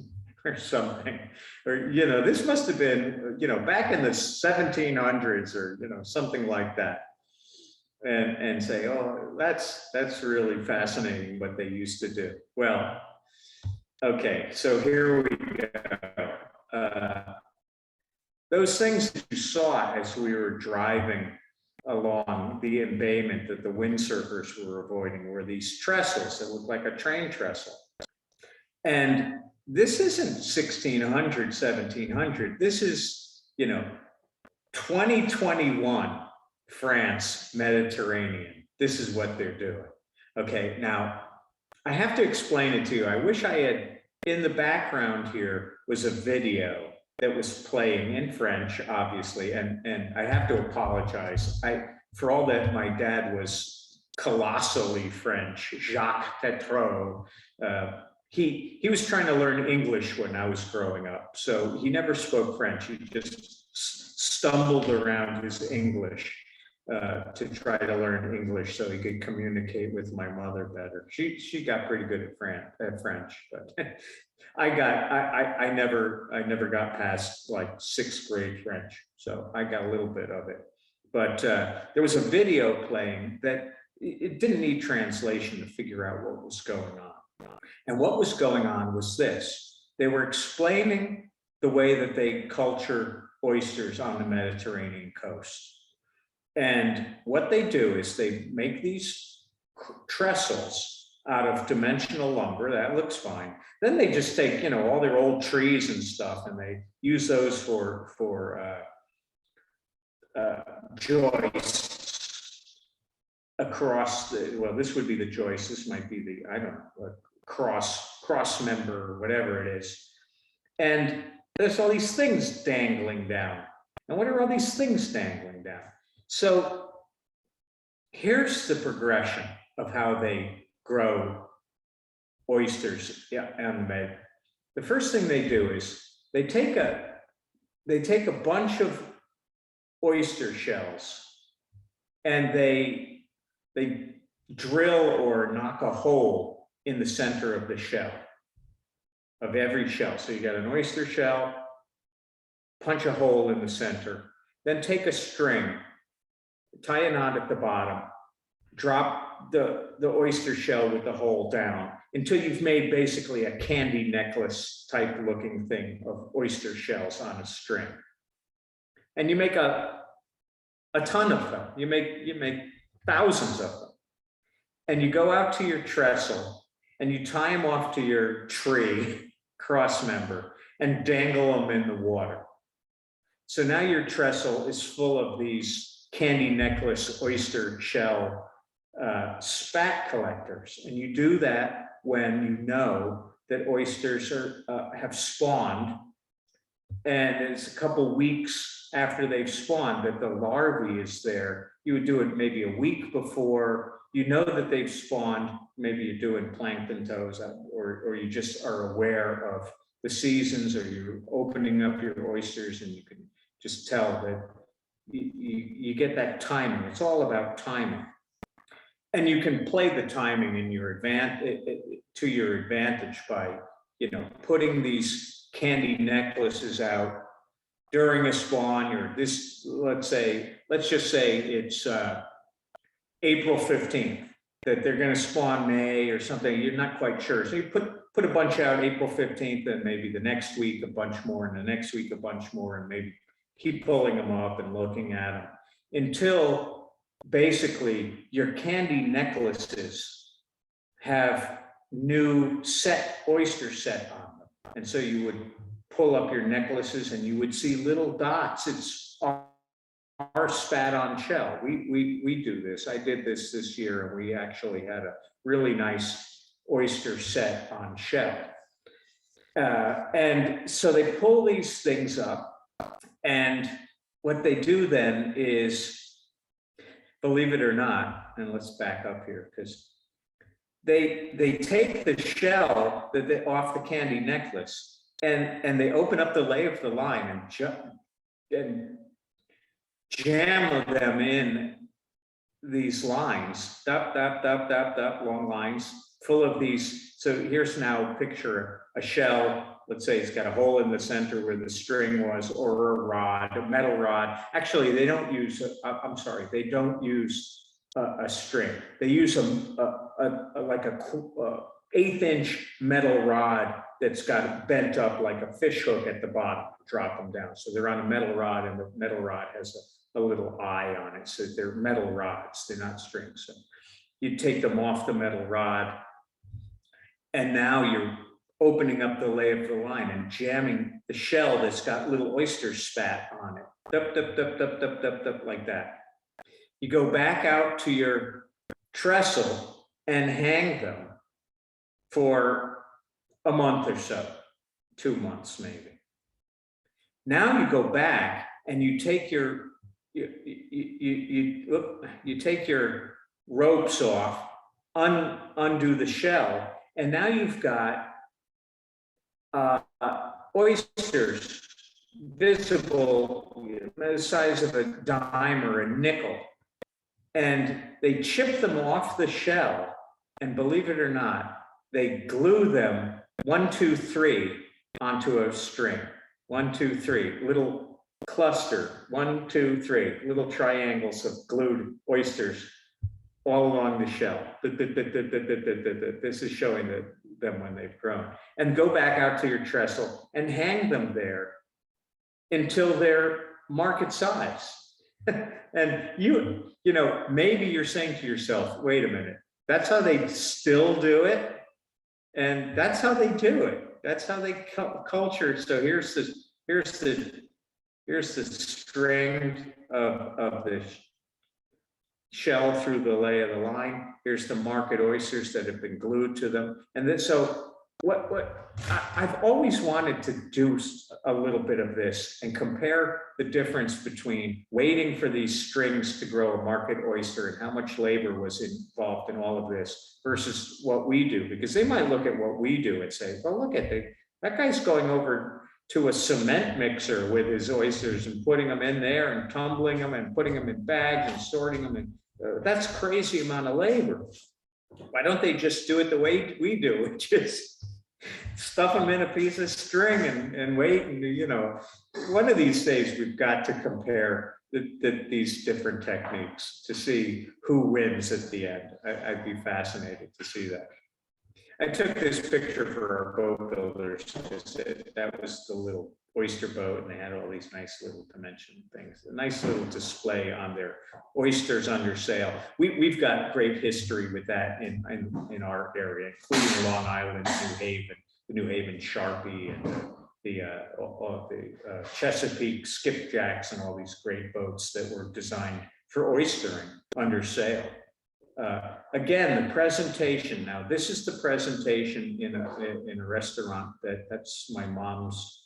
or something. Or, you know, this must have been, you know, back in the 1700s or, you know, something like that. And say, oh, that's really fascinating what they used to do. Well, okay, so here we go. Those things that you saw as we were driving along the embayment that the windsurfers were avoiding were these trestles that look like a train trestle. And this isn't 1600, 1700. This is, you know, 2021 France, Mediterranean. This is what they're doing. Okay, now I have to explain it to you. I wish I had, in the background here was a video that was playing in French, obviously, and I have to apologize. For all that my dad was colossally French, Jacques Tetrault, he was trying to learn English when I was growing up, so he never spoke French. He just stumbled around his English to try to learn English so he could communicate with my mother better. She got pretty good at French, but I never got past like 6th grade French, so I got a little bit of it. But there was a video playing that it didn't need translation to figure out what was going on. And what was going on was this. they were explaining the way that they culture oysters on the Mediterranean coast. And what they do is they make these trestles out of dimensional lumber. That looks fine. Then they just take, all their old trees and stuff, and they use those for joists across this would be the joist. This might be the, I don't know, cross member or whatever it is. And there's all these things dangling down. And what are all these things dangling down? So here's the progression of how they grow oysters on the Med. The first thing they do is they take a bunch of oyster shells and they drill or knock a hole in the center of the shell, of every shell. So you got an oyster shell, punch a hole in the center, then take a string, tie a knot at the bottom, drop the oyster shell with the hole down until you've made basically a candy necklace type looking thing of oyster shells on a string. And you make a ton of them. You make thousands of them. And you go out to your trestle and you tie them off to your tree cross member and dangle them in the water. So now your trestle is full of these candy necklace oyster shell spat collectors. And you do that when you know that oysters have spawned, and it's a couple weeks after they've spawned that the larvae is there. You would do it maybe a week before you know that they've spawned. Maybe you're doing plankton toes, or you just are aware of the seasons, or you're opening up your oysters and you can just tell that you get that timing. It's all about timing. And you can play the timing in your to your advantage by, putting these candy necklaces out during a spawn, or this, let's just say it's April 15th, that they're going to spawn May or something. You're not quite sure. So you put a bunch out April 15th, and maybe the next week a bunch more, and the next week a bunch more, and maybe keep pulling them up and looking at them until basically your candy necklaces have new oyster set on them. And so you would pull up your necklaces and you would see little dots. It's our spat on shell. We do this. I did this year, and we actually had a really nice oyster set on shell. And so they pull these things up, and what they do then is, believe it or not, and let's back up here, because they take the shell off the candy necklace, and they open up the lay of the line and jam them in these lines, long lines full of these. So here's now picture a shell. Let's say it's got a hole in the center where the string was, or a metal rod. Actually, they don't use, they don't use a string. They use like a 1/8-inch metal rod that's got bent up like a fish hook at the bottom, drop them down. So they're on a metal rod, and the metal rod has a little eye on it. So they're metal rods, they're not strings. So you take them off the metal rod, and now you're opening up the lay of the line and jamming the shell that's got little oyster spat on it, like that. You go back out to your trestle and hang them for a month or so, 2 months maybe. Now you go back and you take your you take your ropes off, undo the shell, and now you've got oysters visible, the size of a dime or a nickel, and they chip them off the shell, and believe it or not, they glue them 1, 2, 3 onto a string. 1, 2, 3, little cluster, 1, 2, 3, little triangles of glued oysters all along the shell. This is showing them when they've grown, and go back out to your trestle and hang them there until they're market size. And you know, maybe you're saying to yourself, wait a minute, that's how they still do it? And that's how they do it. That's how they culture. So here's the string of the shell through the lay of the line. Here's the market oysters that have been glued to them. And then, so I've always wanted to do a little bit of this and compare the difference between waiting for these strings to grow a market oyster and how much labor was involved in all of this versus what we do, because they might look at what we do and say, well, look at that guy's going over to a cement mixer with his oysters and putting them in there and tumbling them and putting them in bags and sorting them. And that's crazy amount of labor. Why don't they just do it the way we do? Just stuff them in a piece of string and wait. And, you know, one of these days we've got to compare these different techniques to see who wins at the end. I'd be fascinated to see that. I took this picture for our boat builders. That was the little oyster boat, and they had all these nice little dimension things, a nice little display on their oysters under sail. We've got great history with that in our area, including Long Island, New Haven, the New Haven Sharpie, and the Chesapeake skipjacks, and all these great boats that were designed for oystering under sail. Again, the presentation. Now, this is the presentation in a restaurant that's my mom's,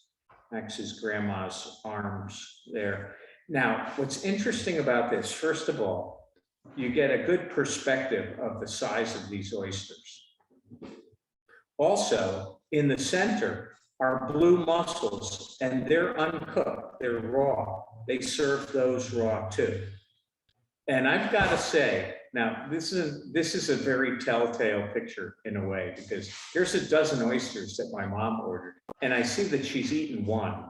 Max's grandma's arms there. Now, what's interesting about this, first of all, you get a good perspective of the size of these oysters. Also, in the center are blue mussels, and they're uncooked, they're raw. They serve those raw too. And I've got to say, now this is a very telltale picture in a way, because here's a dozen oysters that my mom ordered, and I see that she's eaten one.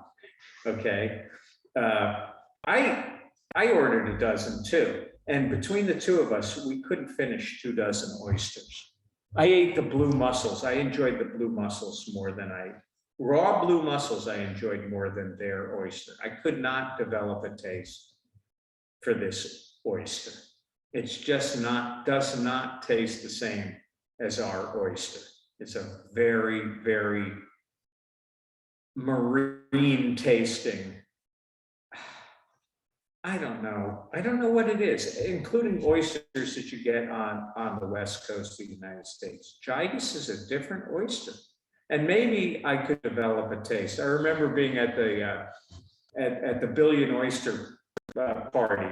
Okay, I ordered a dozen too, and between the two of us, we couldn't finish 2 dozen oysters. I ate the blue mussels. I enjoyed the blue mussels more than raw blue mussels. I enjoyed more than their oyster. I could not develop a taste for this oyster. It's just does not taste the same as our oyster. It's a very, very marine tasting. I don't know what it is, including oysters that you get on the West Coast of the United States. Gigas is a different oyster, and maybe I could develop a taste. I remember being at the Billion Oyster party,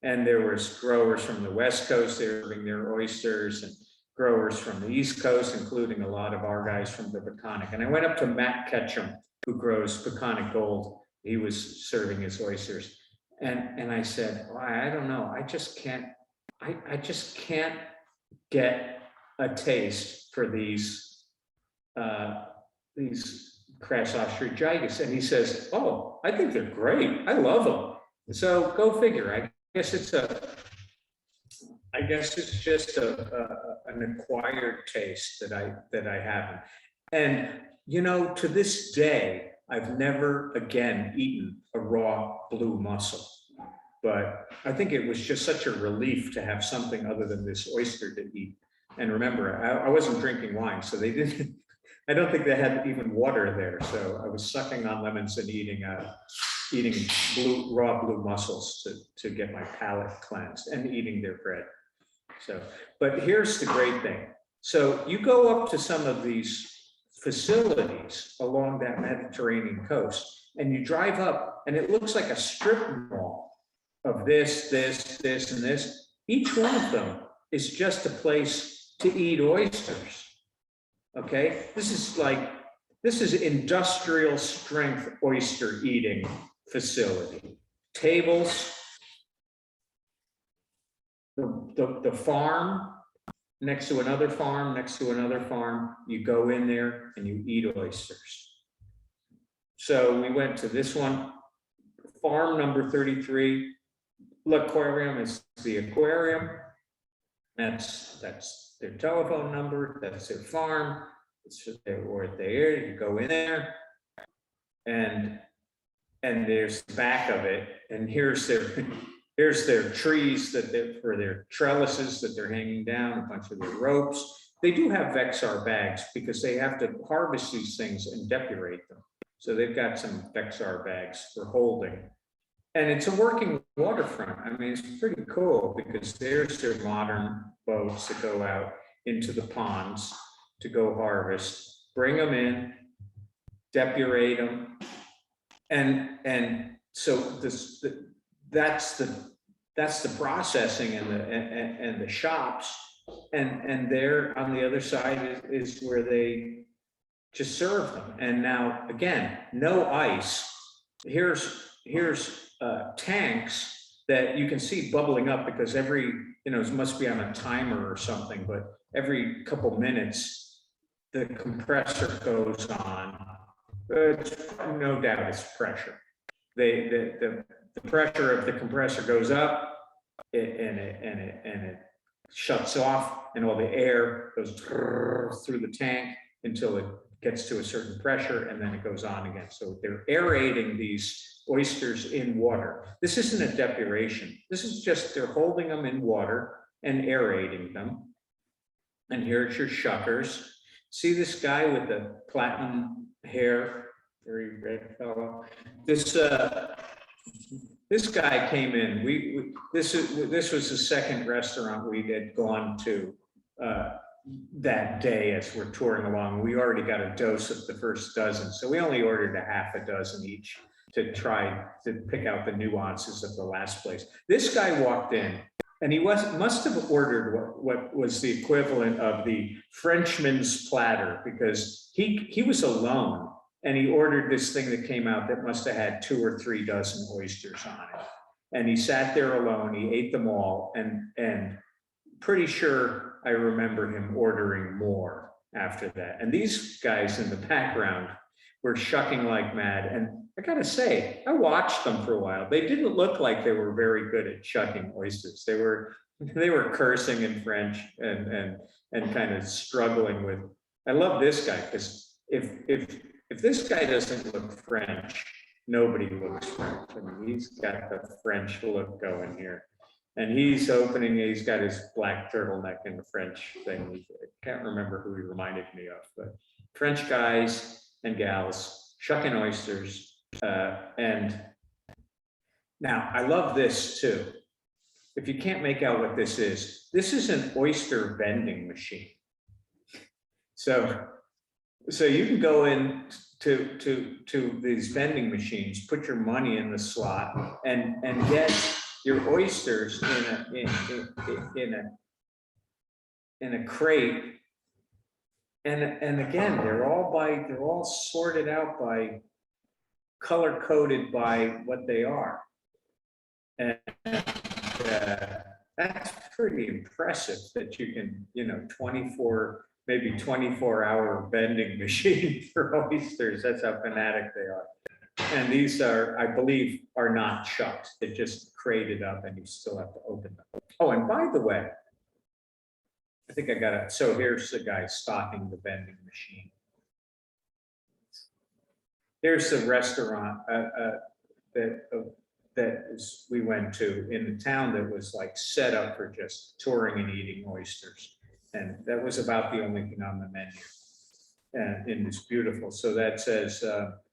and there was growers from the West Coast serving their oysters, and growers from the East Coast, including a lot of our guys from the Peconic. And I went up to Matt Ketchum, who grows Peconic Gold. He was serving his oysters. And I said, well, I don't know. I just can't get a taste for these crass oyster gigas. And he says, oh, I think they're great. I love them. So go figure. I guess it's just an acquired taste that I haven't. And you know, to this day, I've never again eaten a raw blue mussel, but I think it was just such a relief to have something other than this oyster to eat. And remember, I wasn't drinking wine, so they didn't. I don't think they had even water there, so I was sucking on lemons and eating raw blue mussels to get my palate cleansed, and eating their bread. So, but here's the great thing. So you go up to some of these facilities along that Mediterranean coast, and you drive up, and it looks like a strip mall of this, and this. Each one of them is just a place to eat oysters. Okay, this is industrial strength oyster eating facility. Tables, the farm, next to another farm, next to another farm. You go in there and you eat oysters. So we went to this one, farm number 33. Aquarium is the aquarium. That's their telephone number. That's their farm. or there, you go in there, and there's the back of it, and here's their trees that for their trellises that they're hanging down, a bunch of their ropes. They do have Vexar bags because they have to harvest these things and depurate them. So they've got some Vexar bags for holding. And it's a working waterfront. I mean, it's pretty cool because there's their modern boats that go out into the ponds to go harvest, bring them in, depurate them. And so that's the processing and the shops. And there on the other side is where they just serve them. And now, again, no ice. Here's tanks that you can see bubbling up because every, it must be on a timer or something, but every couple minutes, the compressor goes on. It's, no doubt it's pressure. The pressure of the compressor goes up and it shuts off, and all the air goes through the tank until it gets to a certain pressure, and then it goes on again. So they're aerating these oysters in water. This isn't a depuration. This is just, they're holding them in water and aerating them. And here's your shuckers. See this guy with the platinum hair, very red fellow. This guy came in. This was the second restaurant we had gone to that day as we're touring along. We already got a dose of the first dozen, so we only ordered a half a dozen each to try to pick out the nuances of the last place. This guy walked in, and he must have ordered what was the equivalent of the Frenchman's platter, because he was alone, and he ordered this thing that came out that must have had 2 or 3 dozen oysters on it. And he sat there alone, he ate them all, and pretty sure I remember him ordering more after that. And these guys in the background were shucking like mad. And I gotta say, I watched them for a while. They didn't look like they were very good at shucking oysters. They were cursing in French and kind of struggling with. I love this guy, because if this guy doesn't look French, nobody looks French. I mean, he's got the French look going here. And he's opening, he's got his black turtleneck in the French thing. I can't remember who he reminded me of, but French guys and gals shucking oysters. And now I love this too. If you can't make out what this is an oyster vending machine. So you can go in to these vending machines, put your money in the slot, and get your oysters in a crate, and again, they're all sorted out by, color coded by what they are, and that's pretty impressive that you can, 24-hour vending machine for oysters. That's how fanatic they are. And these are, I believe, are not shucked. They're just crated up, and you still have to open them. Oh, and by the way, I think I got it. So here's the guy stocking the vending machine. Here's the restaurant we went to in the town that was like set up for just touring and eating oysters. And that was about the only thing on the menu. And it is beautiful. So that says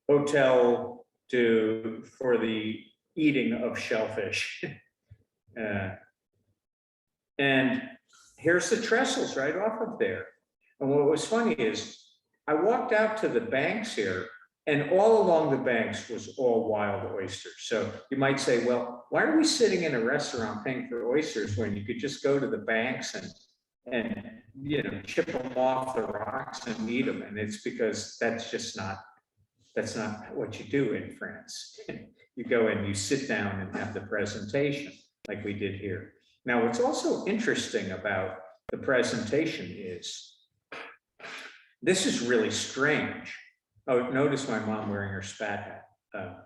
hotel for the eating of shellfish. And here's the trestles right off of there. And what was funny is I walked out to the banks here, and all along the banks was all wild oysters. So you might say, well, why are we sitting in a restaurant paying for oysters when you could just go to the banks and chip them off the rocks and eat them? And it's because that's not what you do in France. You go and you sit down and have the presentation like we did here. Now, what's also interesting about the presentation is, this is really strange. Oh, notice my mom wearing her Spat hat.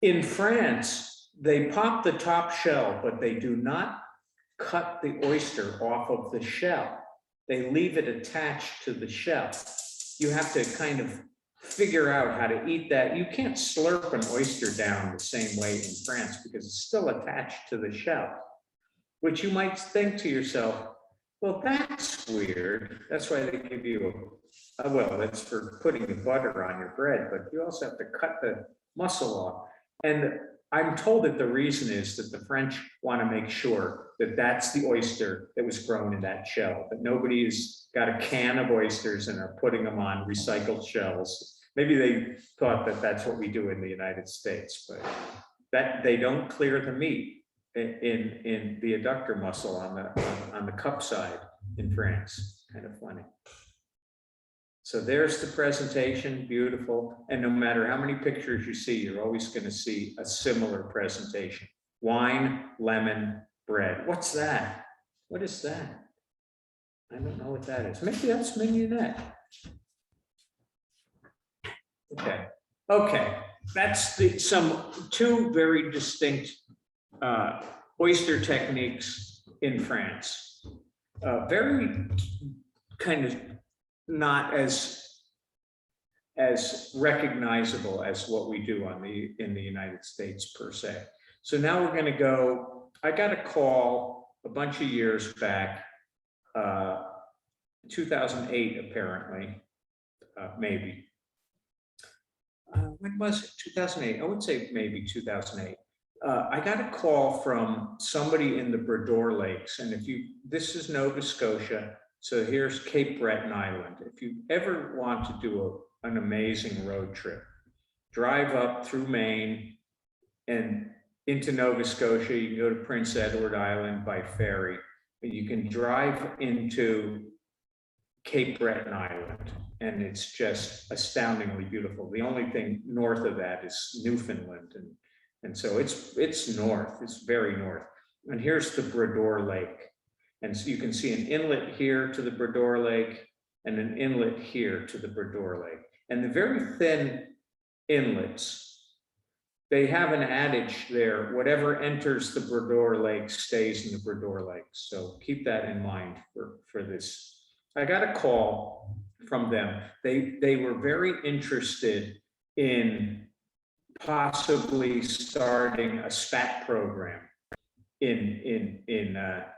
In France, they pop the top shell, but they do not cut the oyster off of the shell. they leave it attached to the shell. You have to kind of figure out how to eat that. You can't slurp an oyster down the same way in France because it's still attached to the shell, which you might think to yourself, well, that's weird. That's why they give you well, that's for putting the butter on your bread, but you also have to cut the mussel off. And I'm told that the reason is that the French want to make sure that that's the oyster that was grown in that shell, that nobody's got a can of oysters and are putting them on recycled shells. Maybe they thought that that's what we do in the United States, but that they don't clear the meat in the adductor mussel on the cup side in France. Kind of funny. So there's the presentation, beautiful. And no matter how many pictures you see, you're always going to see a similar presentation. Wine, lemon, bread. What's that? What is that? I don't know what that is. Maybe that's mignonette. Okay. Okay. That's two very distinct oyster techniques in France. Very kind of not as recognizable as what we do in the United States per se. So now we're going to go. I got a call a bunch of years back, 2008 apparently, maybe. When was it? 2008. I would say maybe 2008. I got a call from somebody in the Bredor Lakes, and this is Nova Scotia. So here's Cape Breton Island. If you ever want to do an amazing road trip, drive up through Maine and into Nova Scotia. You can go to Prince Edward Island by ferry. But you can drive into Cape Breton Island, and it's just astoundingly beautiful. The only thing north of that is Newfoundland, and so it's north. It's very north. And here's the Bredor Lake. And so you can see an inlet here to the Bredor Lake and an inlet here to the Bredor Lake. And the very thin inlets, they have an adage there, whatever enters the Bredor Lake stays in the Bredor Lake. So keep that in mind for this. I got a call from them. They were very interested in possibly starting a spat program in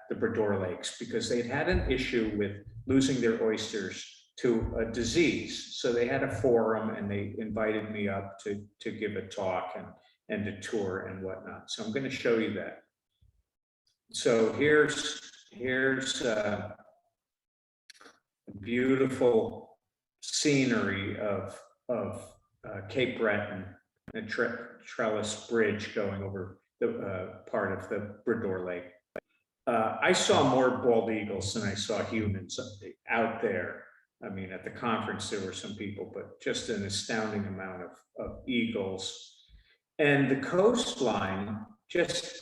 the Bredor Lakes, because they'd had an issue with losing their oysters to a disease. So they had a forum, and they invited me up to give a talk and a tour and whatnot. So I'm going to show you that. So here's beautiful scenery of Cape Breton, a trellis bridge going over the part of the Bredor Lake. I saw more bald eagles than I saw humans out there. I mean, at the conference, there were some people, but just an astounding amount of eagles. And the coastline, just,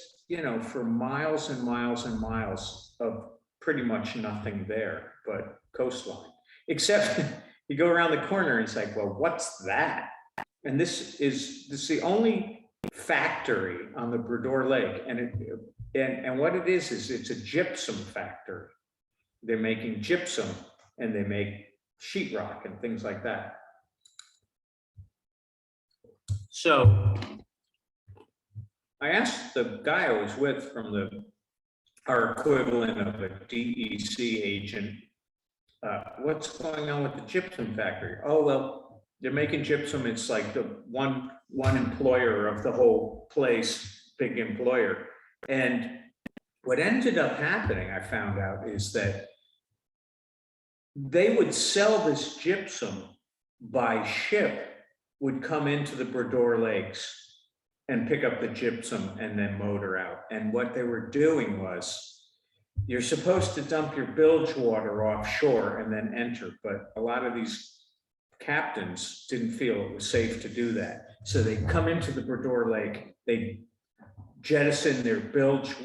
for miles and miles and miles of pretty much nothing there, but coastline. Except you go around the corner and it's like, well, what's that? And this is the only factory on the Bredor Lake, and what it is it's a gypsum factory. They're making gypsum, and they make sheetrock and things like that. So I asked the guy I was with from our equivalent of a DEC agent, what's going on with the gypsum factory? Oh, well, they're making gypsum. It's like the one employer of the whole place, big employer. And what ended up happening, I found out, is that they would sell this gypsum by ship, would come into the Bredor Lakes and pick up the gypsum and then motor out. And what they were doing was, you're supposed to dump your bilge water offshore and then enter, but a lot of these captains didn't feel it was safe to do that. So they come into the Bredor Lake, they jettison their bilge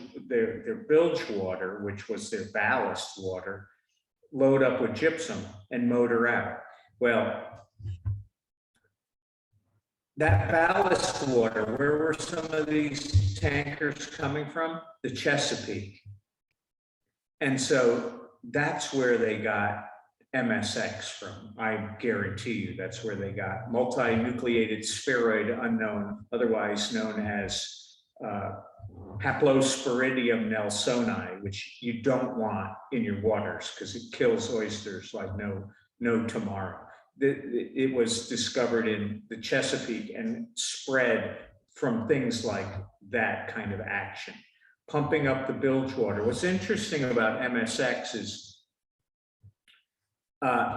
water, which was their ballast water, load up with gypsum and motor out. Well, that ballast water, where were some of these tankers coming from? The Chesapeake. And so that's where they got MSX from. I guarantee you that's where they got multinucleated spheroid unknown, otherwise known as Haplosporidium nelsoni, which you don't want in your waters because it kills oysters like no tomorrow. It was discovered in the Chesapeake and spread from things like that kind of action, pumping up the bilge water. What's interesting about MSX is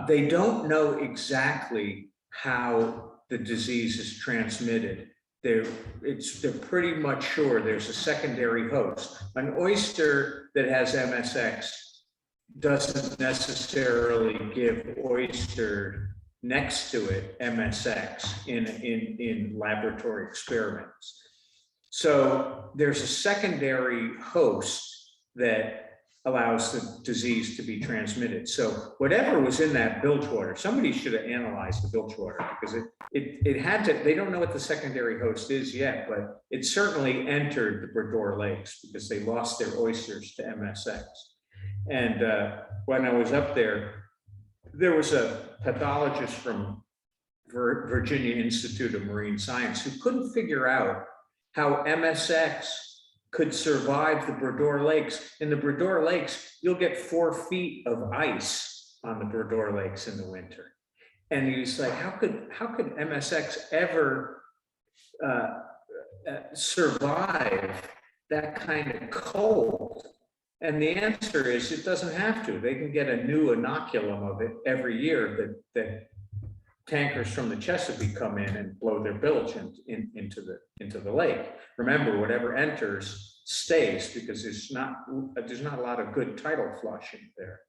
they don't know exactly how the disease is transmitted. They're pretty much sure there's a secondary host. An oyster that has MSX doesn't necessarily give oyster next to it MSX in laboratory experiments. So there's a secondary host that allows the disease to be transmitted. So whatever was in that bilge water, somebody should have analyzed the bilge water because it had to, they don't know what the secondary host is yet, but it certainly entered the Bredor Lakes because they lost their oysters to MSX. And when I was up there was a pathologist from Virginia Institute of Marine Science who couldn't figure out how MSX could survive the Bredor Lakes. In the Bredor Lakes, you'll get 4 feet of ice on the Bredor Lakes in the winter. And he was like, how could MSX ever survive that kind of cold? And the answer is it doesn't have to. They can get a new inoculum of it every year that tankers from the Chesapeake come in and blow their bilge into the lake. Remember, whatever enters stays because there's not a lot of good tidal flushing there.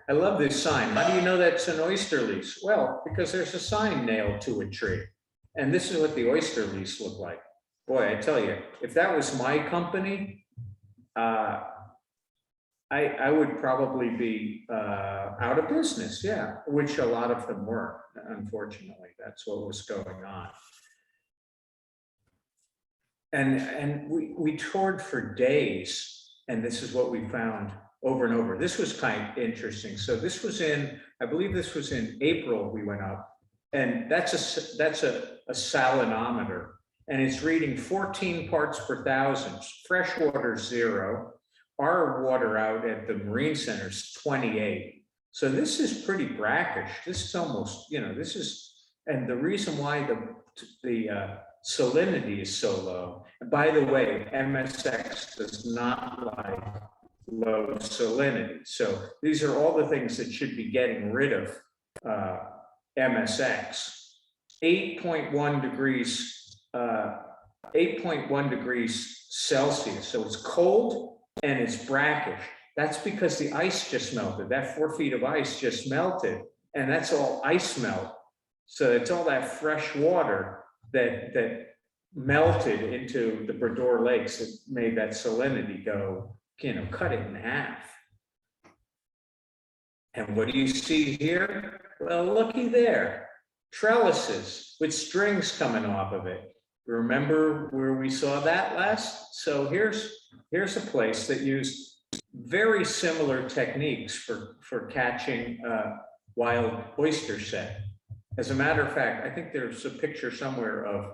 I love this sign. How do you know that's an oyster lease? Well, because there's a sign nailed to a tree. And this is what the oyster lease looked like. Boy, I tell you, if that was my company, I would probably be out of business, yeah, which a lot of them were, unfortunately. That's what was going on. And we toured for days, and this is what we found over and over. This was kind of interesting. So this was I believe this was in April we went up, and that's a salinometer, and it's reading 14 parts per thousand, freshwater 0. Our water out at the Marine Center is 28. So this is pretty brackish. This is almost, this is, and the reason why the salinity is so low. And by the way, MSX does not like low salinity. So these are all the things that should be getting rid of MSX. 8.1 degrees Celsius. So it's cold and it's brackish. That's because the ice just melted. That 4 feet of ice just melted, and that's all ice melt. So it's all that fresh water that melted into the Bredor Lakes that made that salinity go, cut it in half. And what do you see here? Well, looky there, trellises with strings coming off of it. Remember where we saw that last? So here's a place that used very similar techniques for catching wild oyster set. As a matter of fact, I think there's a picture somewhere of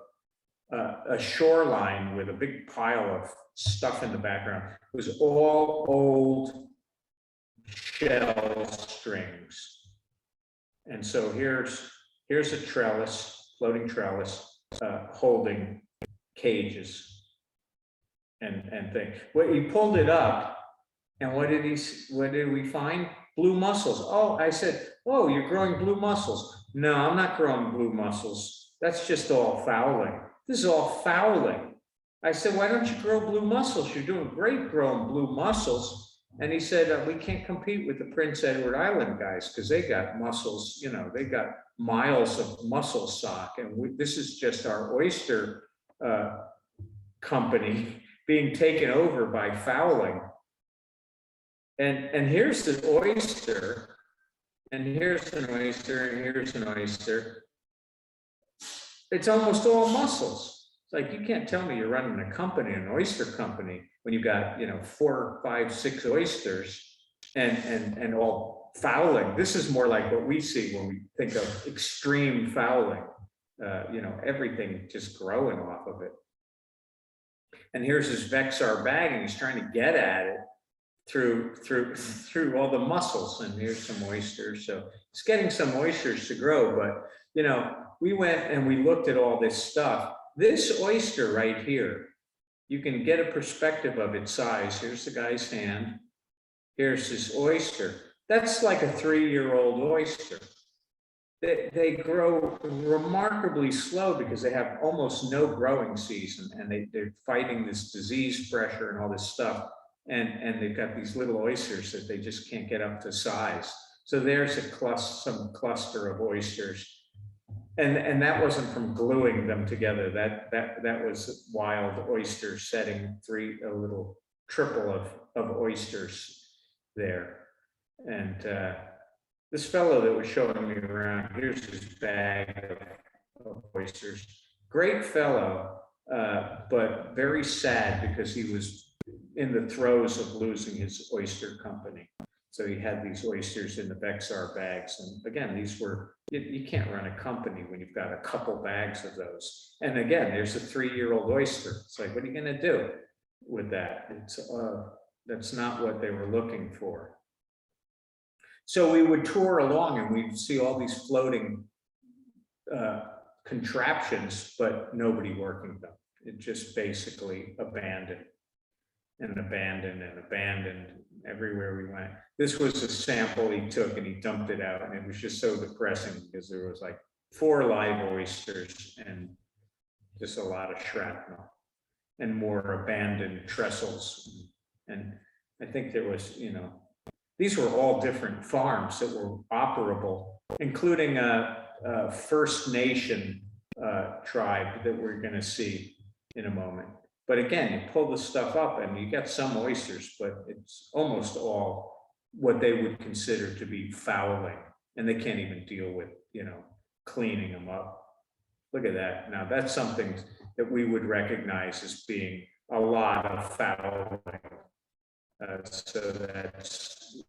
a shoreline with a big pile of stuff in the background. It was all old shell strings. And so here's a trellis, floating trellis, holding cages and things. Well, he pulled it up, and what did we find? Blue mussels. Oh, I said, oh, you're growing blue mussels. No, I'm not growing blue mussels. That's just all fouling. This is all fouling. I said, why don't you grow blue mussels? You're doing great growing blue mussels. And he said, we can't compete with the Prince Edward Island guys because they got mussels, they got miles of mussel stock. And this is just our oyster company being taken over by fouling. And here's the oyster, and here's an oyster, and here's an oyster. It's almost all mussels. It's like, you can't tell me you're running a company, an oyster company, when you've got, 4, 5, 6 oysters and all fouling. This is more like what we see when we think of extreme fouling. You know, everything just growing off of it. And here's his Vexar bag, and he's trying to get at it through all the mussels. And here's some oysters. So he's getting some oysters to grow. But you know, we went and we looked at all this stuff. This oyster right here, you can get a perspective of its size. Here's the guy's hand. Here's this oyster. That's like a 3-year-old oyster. They grow remarkably slow because they have almost no growing season, and they're fighting this disease pressure and all this stuff. And they've got these little oysters that they just can't get up to size. So there's some cluster of oysters. And that wasn't from gluing them together. That was wild oyster setting, a little triple of oysters there. And this fellow that was showing me around, here's his bag of oysters. Great fellow, but very sad because he was in the throes of losing his oyster company. So he had these oysters in the Vexar bags. And again, these were, you can't run a company when you've got a couple bags of those. And again, there's a 3-year-old oyster. It's like, what are you going to do with that? That's not what they were looking for. So we would tour along and we'd see all these floating contraptions, but nobody working them. It just basically abandoned and abandoned and abandoned everywhere we went. This was a sample he took and he dumped it out, and it was just so depressing because there was like 4 live oysters and just a lot of shrapnel and more abandoned trestles. And I think there was, you know, these were all different farms that were operable, including a First Nation tribe that we're going to see in a moment. But again, you pull the stuff up and you get some oysters, but it's almost all what they would consider to be fouling, and they can't even deal with, you know, cleaning them up. Look at that. Now that's something that we would recognize as being a lot of fouling. So that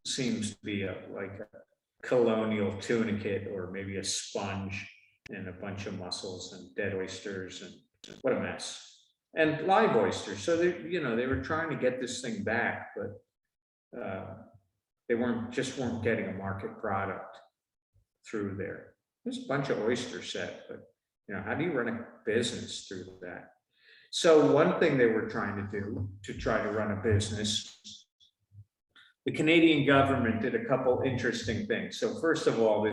seems to be like a colonial tunicate, or maybe a sponge and a bunch of mussels and dead oysters, and what a mess. And live oysters. So they, you know, they were trying to get this thing back, but they weren't getting a market product through there. There's a bunch of oyster set, but you know, how do you run a business through that? So one thing they were trying to do to try to run a business, the Canadian government did a couple interesting things. So first of all,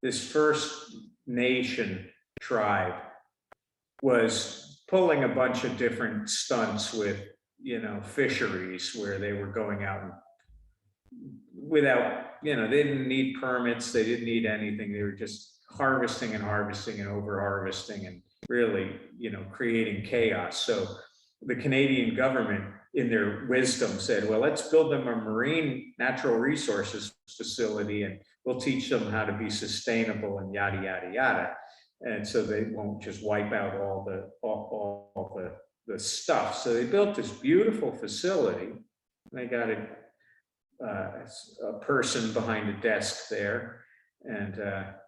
this First Nation tribe was pulling a bunch of different stunts with, you know, fisheries where they were going out and without, you know, they didn't need permits, they didn't need anything. They were just harvesting and harvesting and over harvesting and really, you know, creating chaos. So the Canadian government, in their wisdom, said, well, let's build them a marine natural resources facility and we'll teach them how to be sustainable and yada, yada, yada. And so they won't just wipe out all the stuff. So they built this beautiful facility. They got a person behind a desk there, and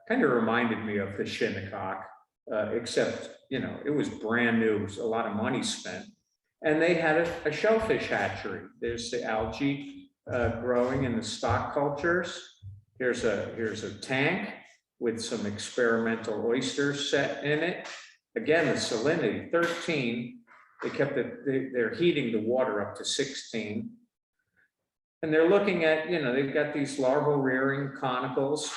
kind of reminded me of the Shinnecock, except, you know, it was brand new. It was a lot of money spent. And they had a shellfish hatchery. There's the algae growing in the stock cultures. Here's a tank with some experimental oysters set in it. Again, the salinity, 13. They kept it, they're heating the water up to 16. And they're looking at, you know, they've got these larval rearing conicals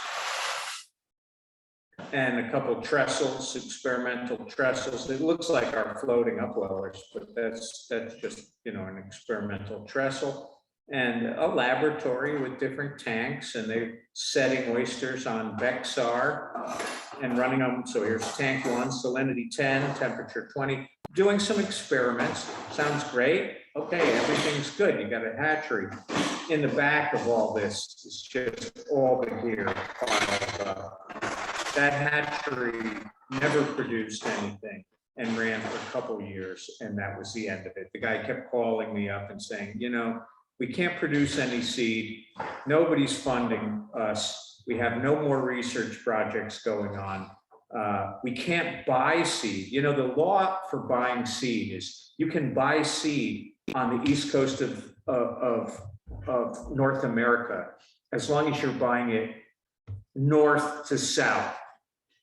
and a couple trestles, experimental trestles. It looks like our floating upwellers, but that's just, you know, an experimental trestle. And a laboratory with different tanks, and they're setting oysters on Vexar and running them. So here's tank 1, salinity 10, temperature 20, doing some experiments. Sounds great. Okay, everything's good. You got a hatchery. In the back of all this is just all the gear piled up. That hatchery never produced anything and ran for a couple years, and that was the end of it. The guy kept calling me up and saying, you know, We can't produce any seed. Nobody's funding us. We have no more research projects going on. We can't buy seed. You know, the law for buying seed is you can buy seed on the East Coast of North America as long as you're buying it north to south.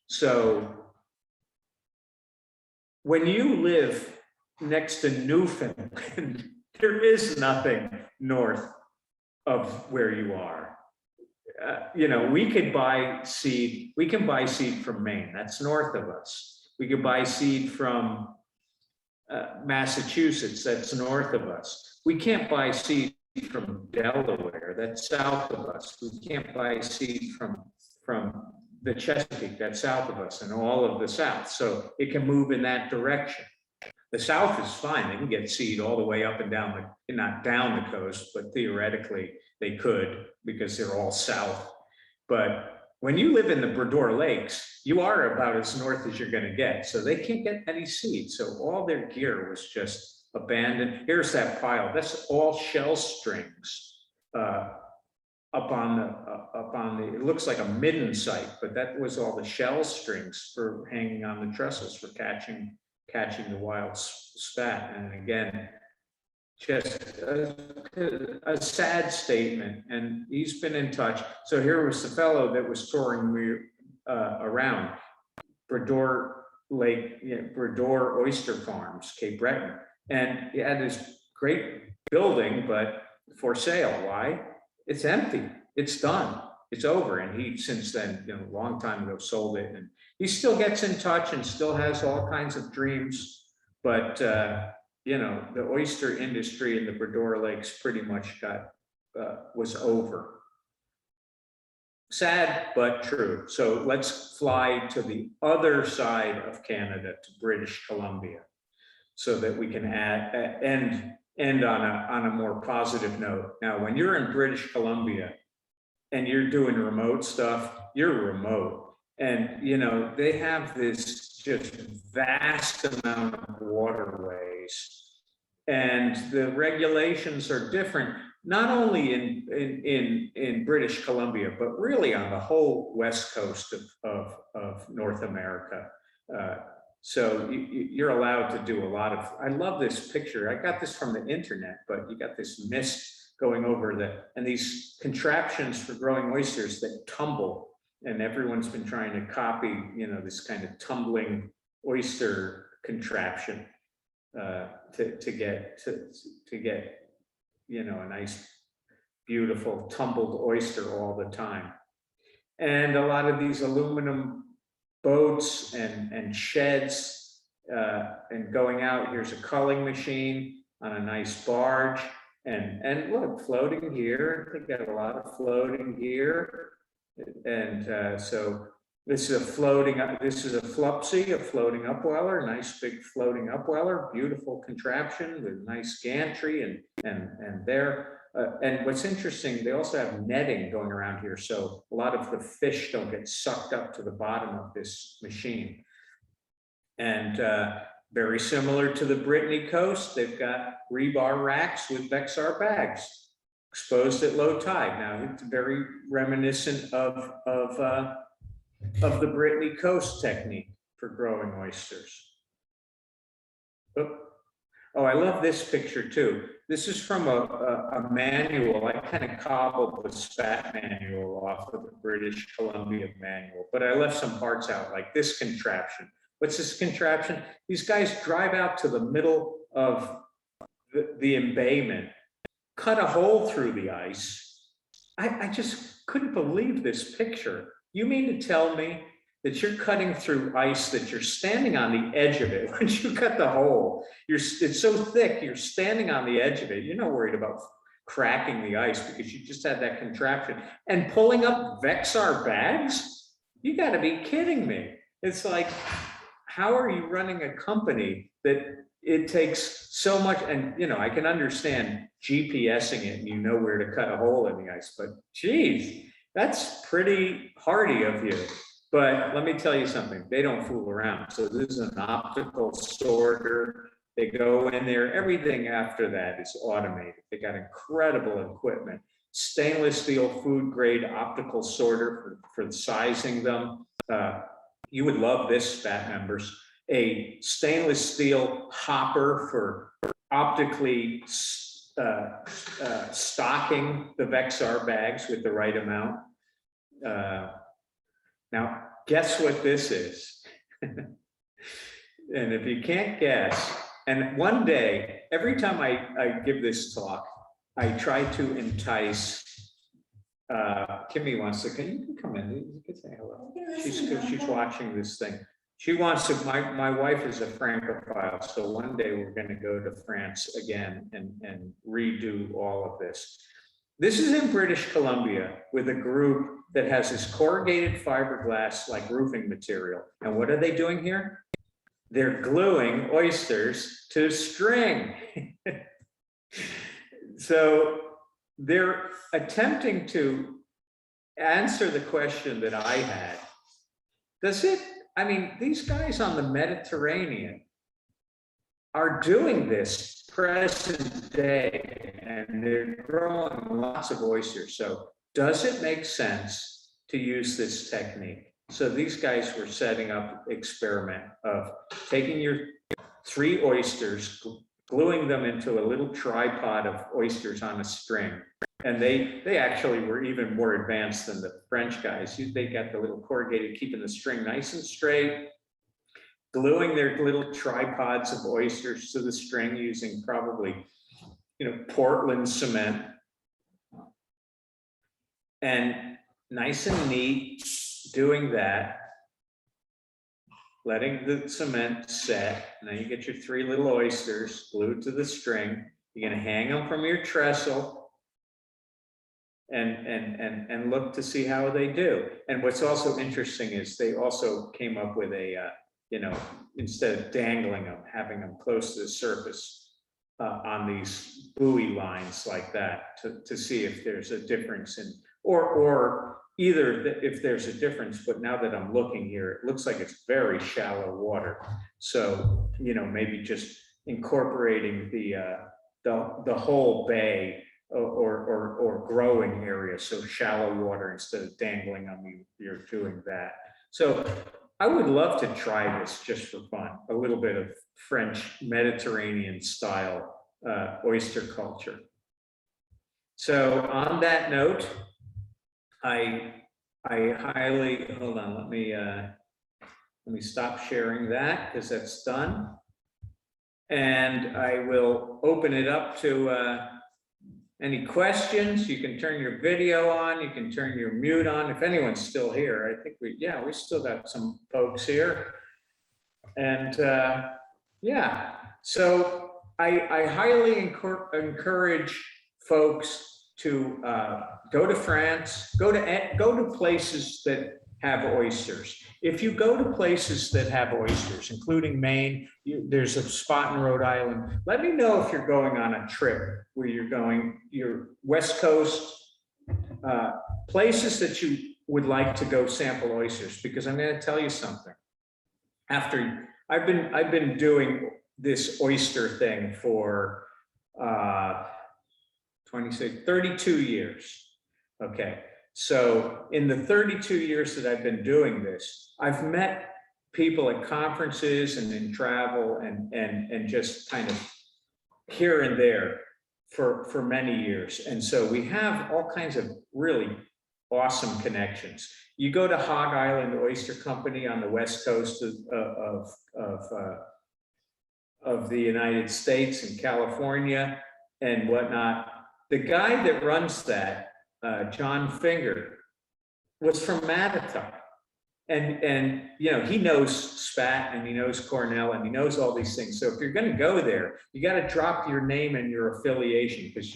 So when you live next to Newfoundland, there is nothing north of where you are. You know, we could buy seed. We can buy seed from Maine. That's north of us. We could buy seed from Massachusetts. That's north of us. We can't buy seed from Delaware. That's south of us. We can't buy seed from the Chesapeake. That's south of us, and all of the south. So it can move in that direction. The south is fine. They can get seed all the way up and down the, not down the coast, but theoretically they could because they're all south. But when you live in the Bredor Lakes, you are about as north as you're going to get. So they can't get any seed. So all their gear was just abandoned. Here's that pile. That's all shell strings up on the, it looks like a midden site, but that was all the shell strings for hanging on the trestles for catching the wild spat. And again, just a sad statement. And he's been in touch. So here was the fellow that was touring me around Bredor Lake, Bredor Oyster Farms, Cape Breton. And he had this great building, but for sale. Why? It's empty. It's done. It's over. And he, since then, you know, a long time ago, sold it. And he still gets in touch and still has all kinds of dreams. But, you know, the oyster industry in the Bredor Lakes pretty much was over. Sad, but true. So let's fly to the other side of Canada, to British Columbia, so that we can end on a more positive note. Now, when you're in British Columbia and you're doing remote stuff, you're remote. And, you know, they have this just vast amount of waterways, and the regulations are different, not only in British Columbia, but really on the whole west coast of North America. So you're allowed to do a lot of, I love this picture. I got this from the internet, but you got this mist going over and these contraptions for growing oysters that tumble. And everyone's been trying to copy, you know, this kind of tumbling oyster contraption to get, you know, a nice, beautiful tumbled oyster all the time. And a lot of these aluminum boats and sheds and going out. Here's a culling machine on a nice barge, and look, floating here. They got a lot of floating here, and so this is a floating up. This is a flupsy, a floating upweller, nice big floating upweller, beautiful contraption with nice gantry and there. And what's interesting, they also have netting going around here, so a lot of the fish don't get sucked up to the bottom of this machine. And very similar to the Brittany Coast, they've got rebar racks with Vexar bags exposed at low tide. Now, it's very reminiscent of the Brittany Coast technique for growing oysters. Oh, I love this picture too. This is from a manual. I kind of cobbled the Spat manual off of the British Columbia manual, but I left some parts out, like this contraption. What's this contraption? These guys drive out to the middle of the embayment, cut a hole through the ice. I just couldn't believe this picture. You mean to tell me that you're cutting through ice, that you're standing on the edge of it? Once you cut the hole, it's so thick, you're standing on the edge of it. You're not worried about cracking the ice because you just had that contraption. And pulling up Vexar bags? You gotta be kidding me. It's like, how are you running a company that it takes so much? And, you know, I can understand GPSing it and you know where to cut a hole in the ice, but geez, that's pretty hardy of you. But let me tell you something, they don't fool around. So this is an optical sorter. They go in there, everything after that is automated. They got incredible equipment. Stainless steel food grade optical sorter for sizing them. You would love this, Spat members. A stainless steel hopper for optically stocking the Vexar bags with the right amount. Now, guess what this is? And if you can't guess, and one day, every time I give this talk, I try to entice, Kimmy wants to, can you come in? You can say hello. She's watching this thing. She wants to, my wife is a Francophile, so one day we're going to go to France again and redo all of this. This is in British Columbia with a group that has this corrugated fiberglass like roofing material. And what are they doing here? They're gluing oysters to string. So they're attempting to answer the question that I had. I mean, these guys on the Mediterranean are doing this present day, and they're growing lots of oysters. So does it make sense to use this technique? So these guys were setting up experiment of taking your 3 oysters, gluing them into a little tripod of oysters on a string. And they actually were even more advanced than the French guys. They got the little corrugated, keeping the string nice and straight, gluing their little tripods of oysters to the string using probably, Portland cement. And nice and neat, doing that, letting the cement set. Now you get your 3 little oysters glued to the string. You're gonna hang them from your trestle and look to see how they do. And what's also interesting is they also came up with a, instead of dangling them, having them close to the surface on these buoy lines like that to see if there's a difference in, or either if there's a difference, but now that I'm looking here, it looks like it's very shallow water. So, maybe just incorporating the whole bay or growing area, so shallow water instead of dangling on you're doing that. So I would love to try this just for fun, a little bit of French Mediterranean style oyster culture. So on that note, I highly, hold on, let me stop sharing that because that's done. And I will open it up to any questions. You can turn your video on, you can turn your mute on. If anyone's still here, I think we still got some folks here. And so I highly encourage folks to go to France, go to places that have oysters. If you go to places that have oysters, including Maine, there's a spot in Rhode Island. Let me know if you're going on a trip where you're going, your West Coast, places that you would like to go sample oysters, because I'm going to tell you something. After I've been doing this oyster thing for 32 years. Okay. So in the 32 years that I've been doing this, I've met people at conferences and in travel and just kind of here and there for many years. And so we have all kinds of really awesome connections. You go to Hog Island Oyster Company on the West Coast of the United States and California and whatnot. The guy that runs that, John Finger, was from Maritime, and he knows Spat and he knows Cornell and he knows all these things. So if you're going to go there, you got to drop your name and your affiliation, because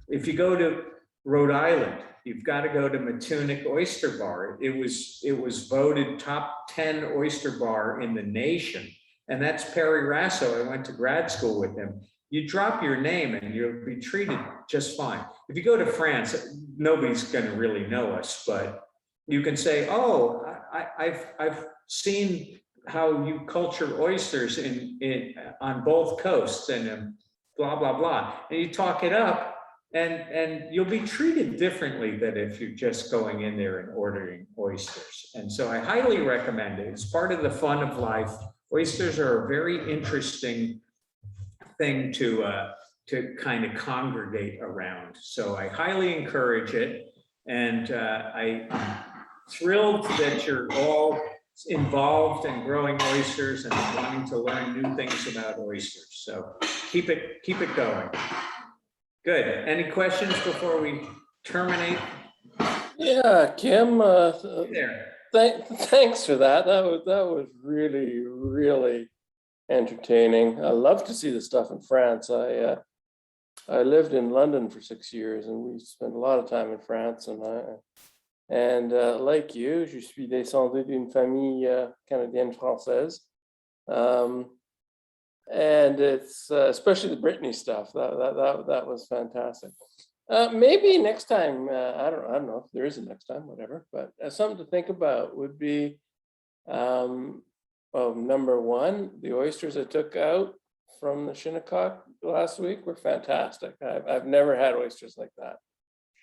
if you go to Rhode Island, you've got to go to Matunic Oyster Bar. It was voted top 10 oyster bar in the nation, and that's Perry Rasso. I went to grad school with him. You drop your name and you'll be treated just fine. If you go to France, nobody's going to really know us, but you can say, "Oh, I've seen how you culture oysters on both coasts and blah, blah, blah. And you talk it up and you'll be treated differently than if you're just going in there and ordering oysters. And so I highly recommend it. It's part of the fun of life. Oysters are a very interesting thing to kind of congregate around. So I highly encourage it. And I'm thrilled that you're all involved in growing oysters and wanting to learn new things about oysters. So keep it going. Good. Any questions before we terminate? Yeah, Kim, There. thanks for that. That was really, really entertaining. I love to see the stuff in France. I lived in London for 6 years, and we spent a lot of time in France. And like you, je suis descendu d'une famille canadienne-française. And it's especially the Brittany stuff. That was fantastic. Maybe next time, I don't know if there is a next time, whatever. But something to think about would be, well, number one, the oysters I took out from the Shinnecock last week were fantastic. I've never had oysters like that.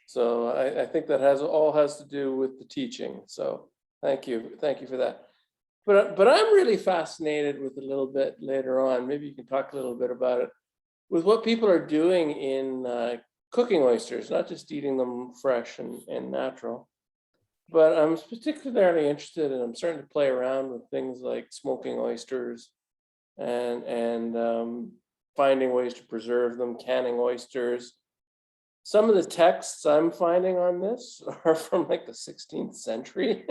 So I think that all has to do with the teaching. So thank you for that. But I'm really fascinated with a little bit later on. Maybe you can talk a little bit about it with what people are doing in cooking oysters, not just eating them fresh and natural. But I'm particularly interested, and I'm starting to play around with things like smoking oysters and finding ways to preserve them, canning oysters. Some of the texts I'm finding on this are from like the 16th century.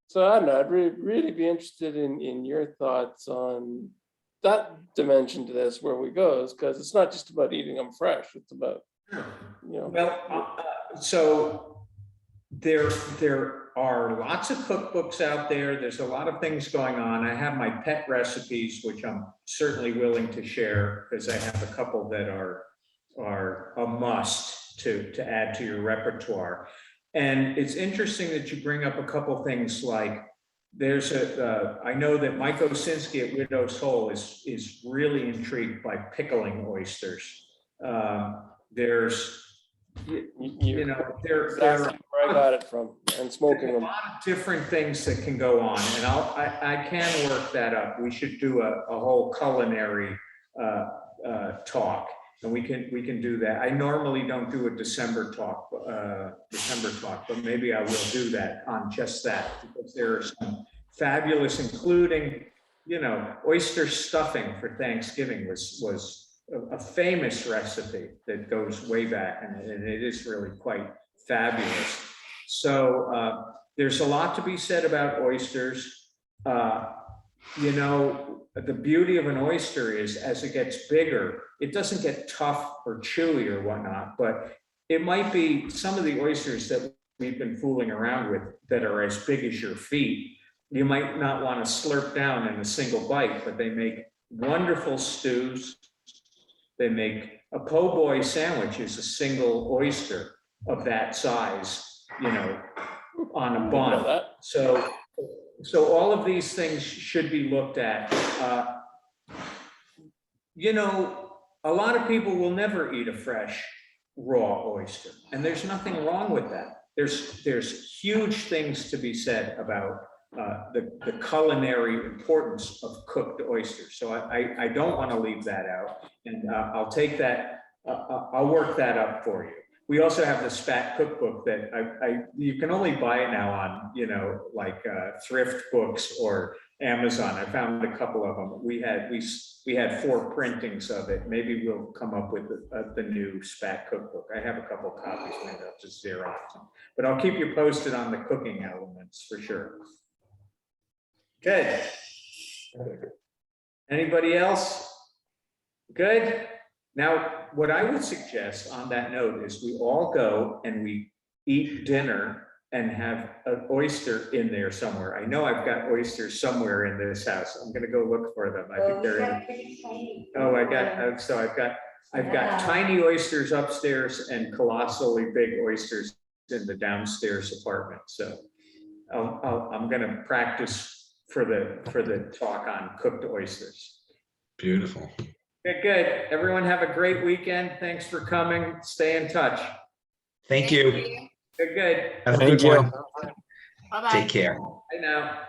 So I don't know, I'd really be interested in your thoughts on that dimension to this, where we go, because it's not just about eating them fresh, it's about, Well, so there are lots of cookbooks out there. There's a lot of things going on. I have my pet recipes, which I'm certainly willing to share, because I have a couple that are a must to add to your repertoire. And it's interesting that you bring up a couple things like there's I know that Mike Osinski at Widow's Hole is really intrigued by pickling oysters. There's, exactly where I got it from, and smoking them. A lot of different things that can go on, and I can work that up. We should do a whole culinary talk. And we can do that. I normally don't do a December talk, but maybe I will do that on just that, because there are some fabulous, including, oyster stuffing for Thanksgiving was a famous recipe that goes way back, and it is really quite fabulous. So there's a lot to be said about oysters. The beauty of an oyster is, as it gets bigger, it doesn't get tough or chewy or whatnot, but it might be some of the oysters that we've been fooling around with that are as big as your feet. You might not want to slurp down in a single bite, but they make wonderful stews. They make a po' boy sandwich is a single oyster of that size, on a bun. So all of these things should be looked at. A lot of people will never eat a fresh raw oyster, and there's nothing wrong with that. There's huge things to be said about the culinary importance of cooked oysters. So I don't want to leave that out, and I'll take that. I'll work that up for you. We also have the Spat cookbook that you can only buy it now on, like thrift books or Amazon. I found a couple of them. We had 4 printings of it. Maybe we'll come up with the new Spat cookbook. I have a couple of copies, maybe I'll just Xerox them. But I'll keep you posted on the cooking elements for sure. Good. Anybody else? Good. Now, what I would suggest on that note is we all go and we eat dinner and have an oyster in there somewhere. I know I've got oysters somewhere in this house. I'm going to go look for them. I think they're in. Oh, I've got tiny oysters upstairs and colossally big oysters in the downstairs apartment. So I'm gonna practice for the talk on cooked oysters. Beautiful. Good. Everyone have a great weekend. Thanks for coming. Stay in touch. Thank you. Good. Have a Thank good you. one. Bye-bye. Take care. Bye now.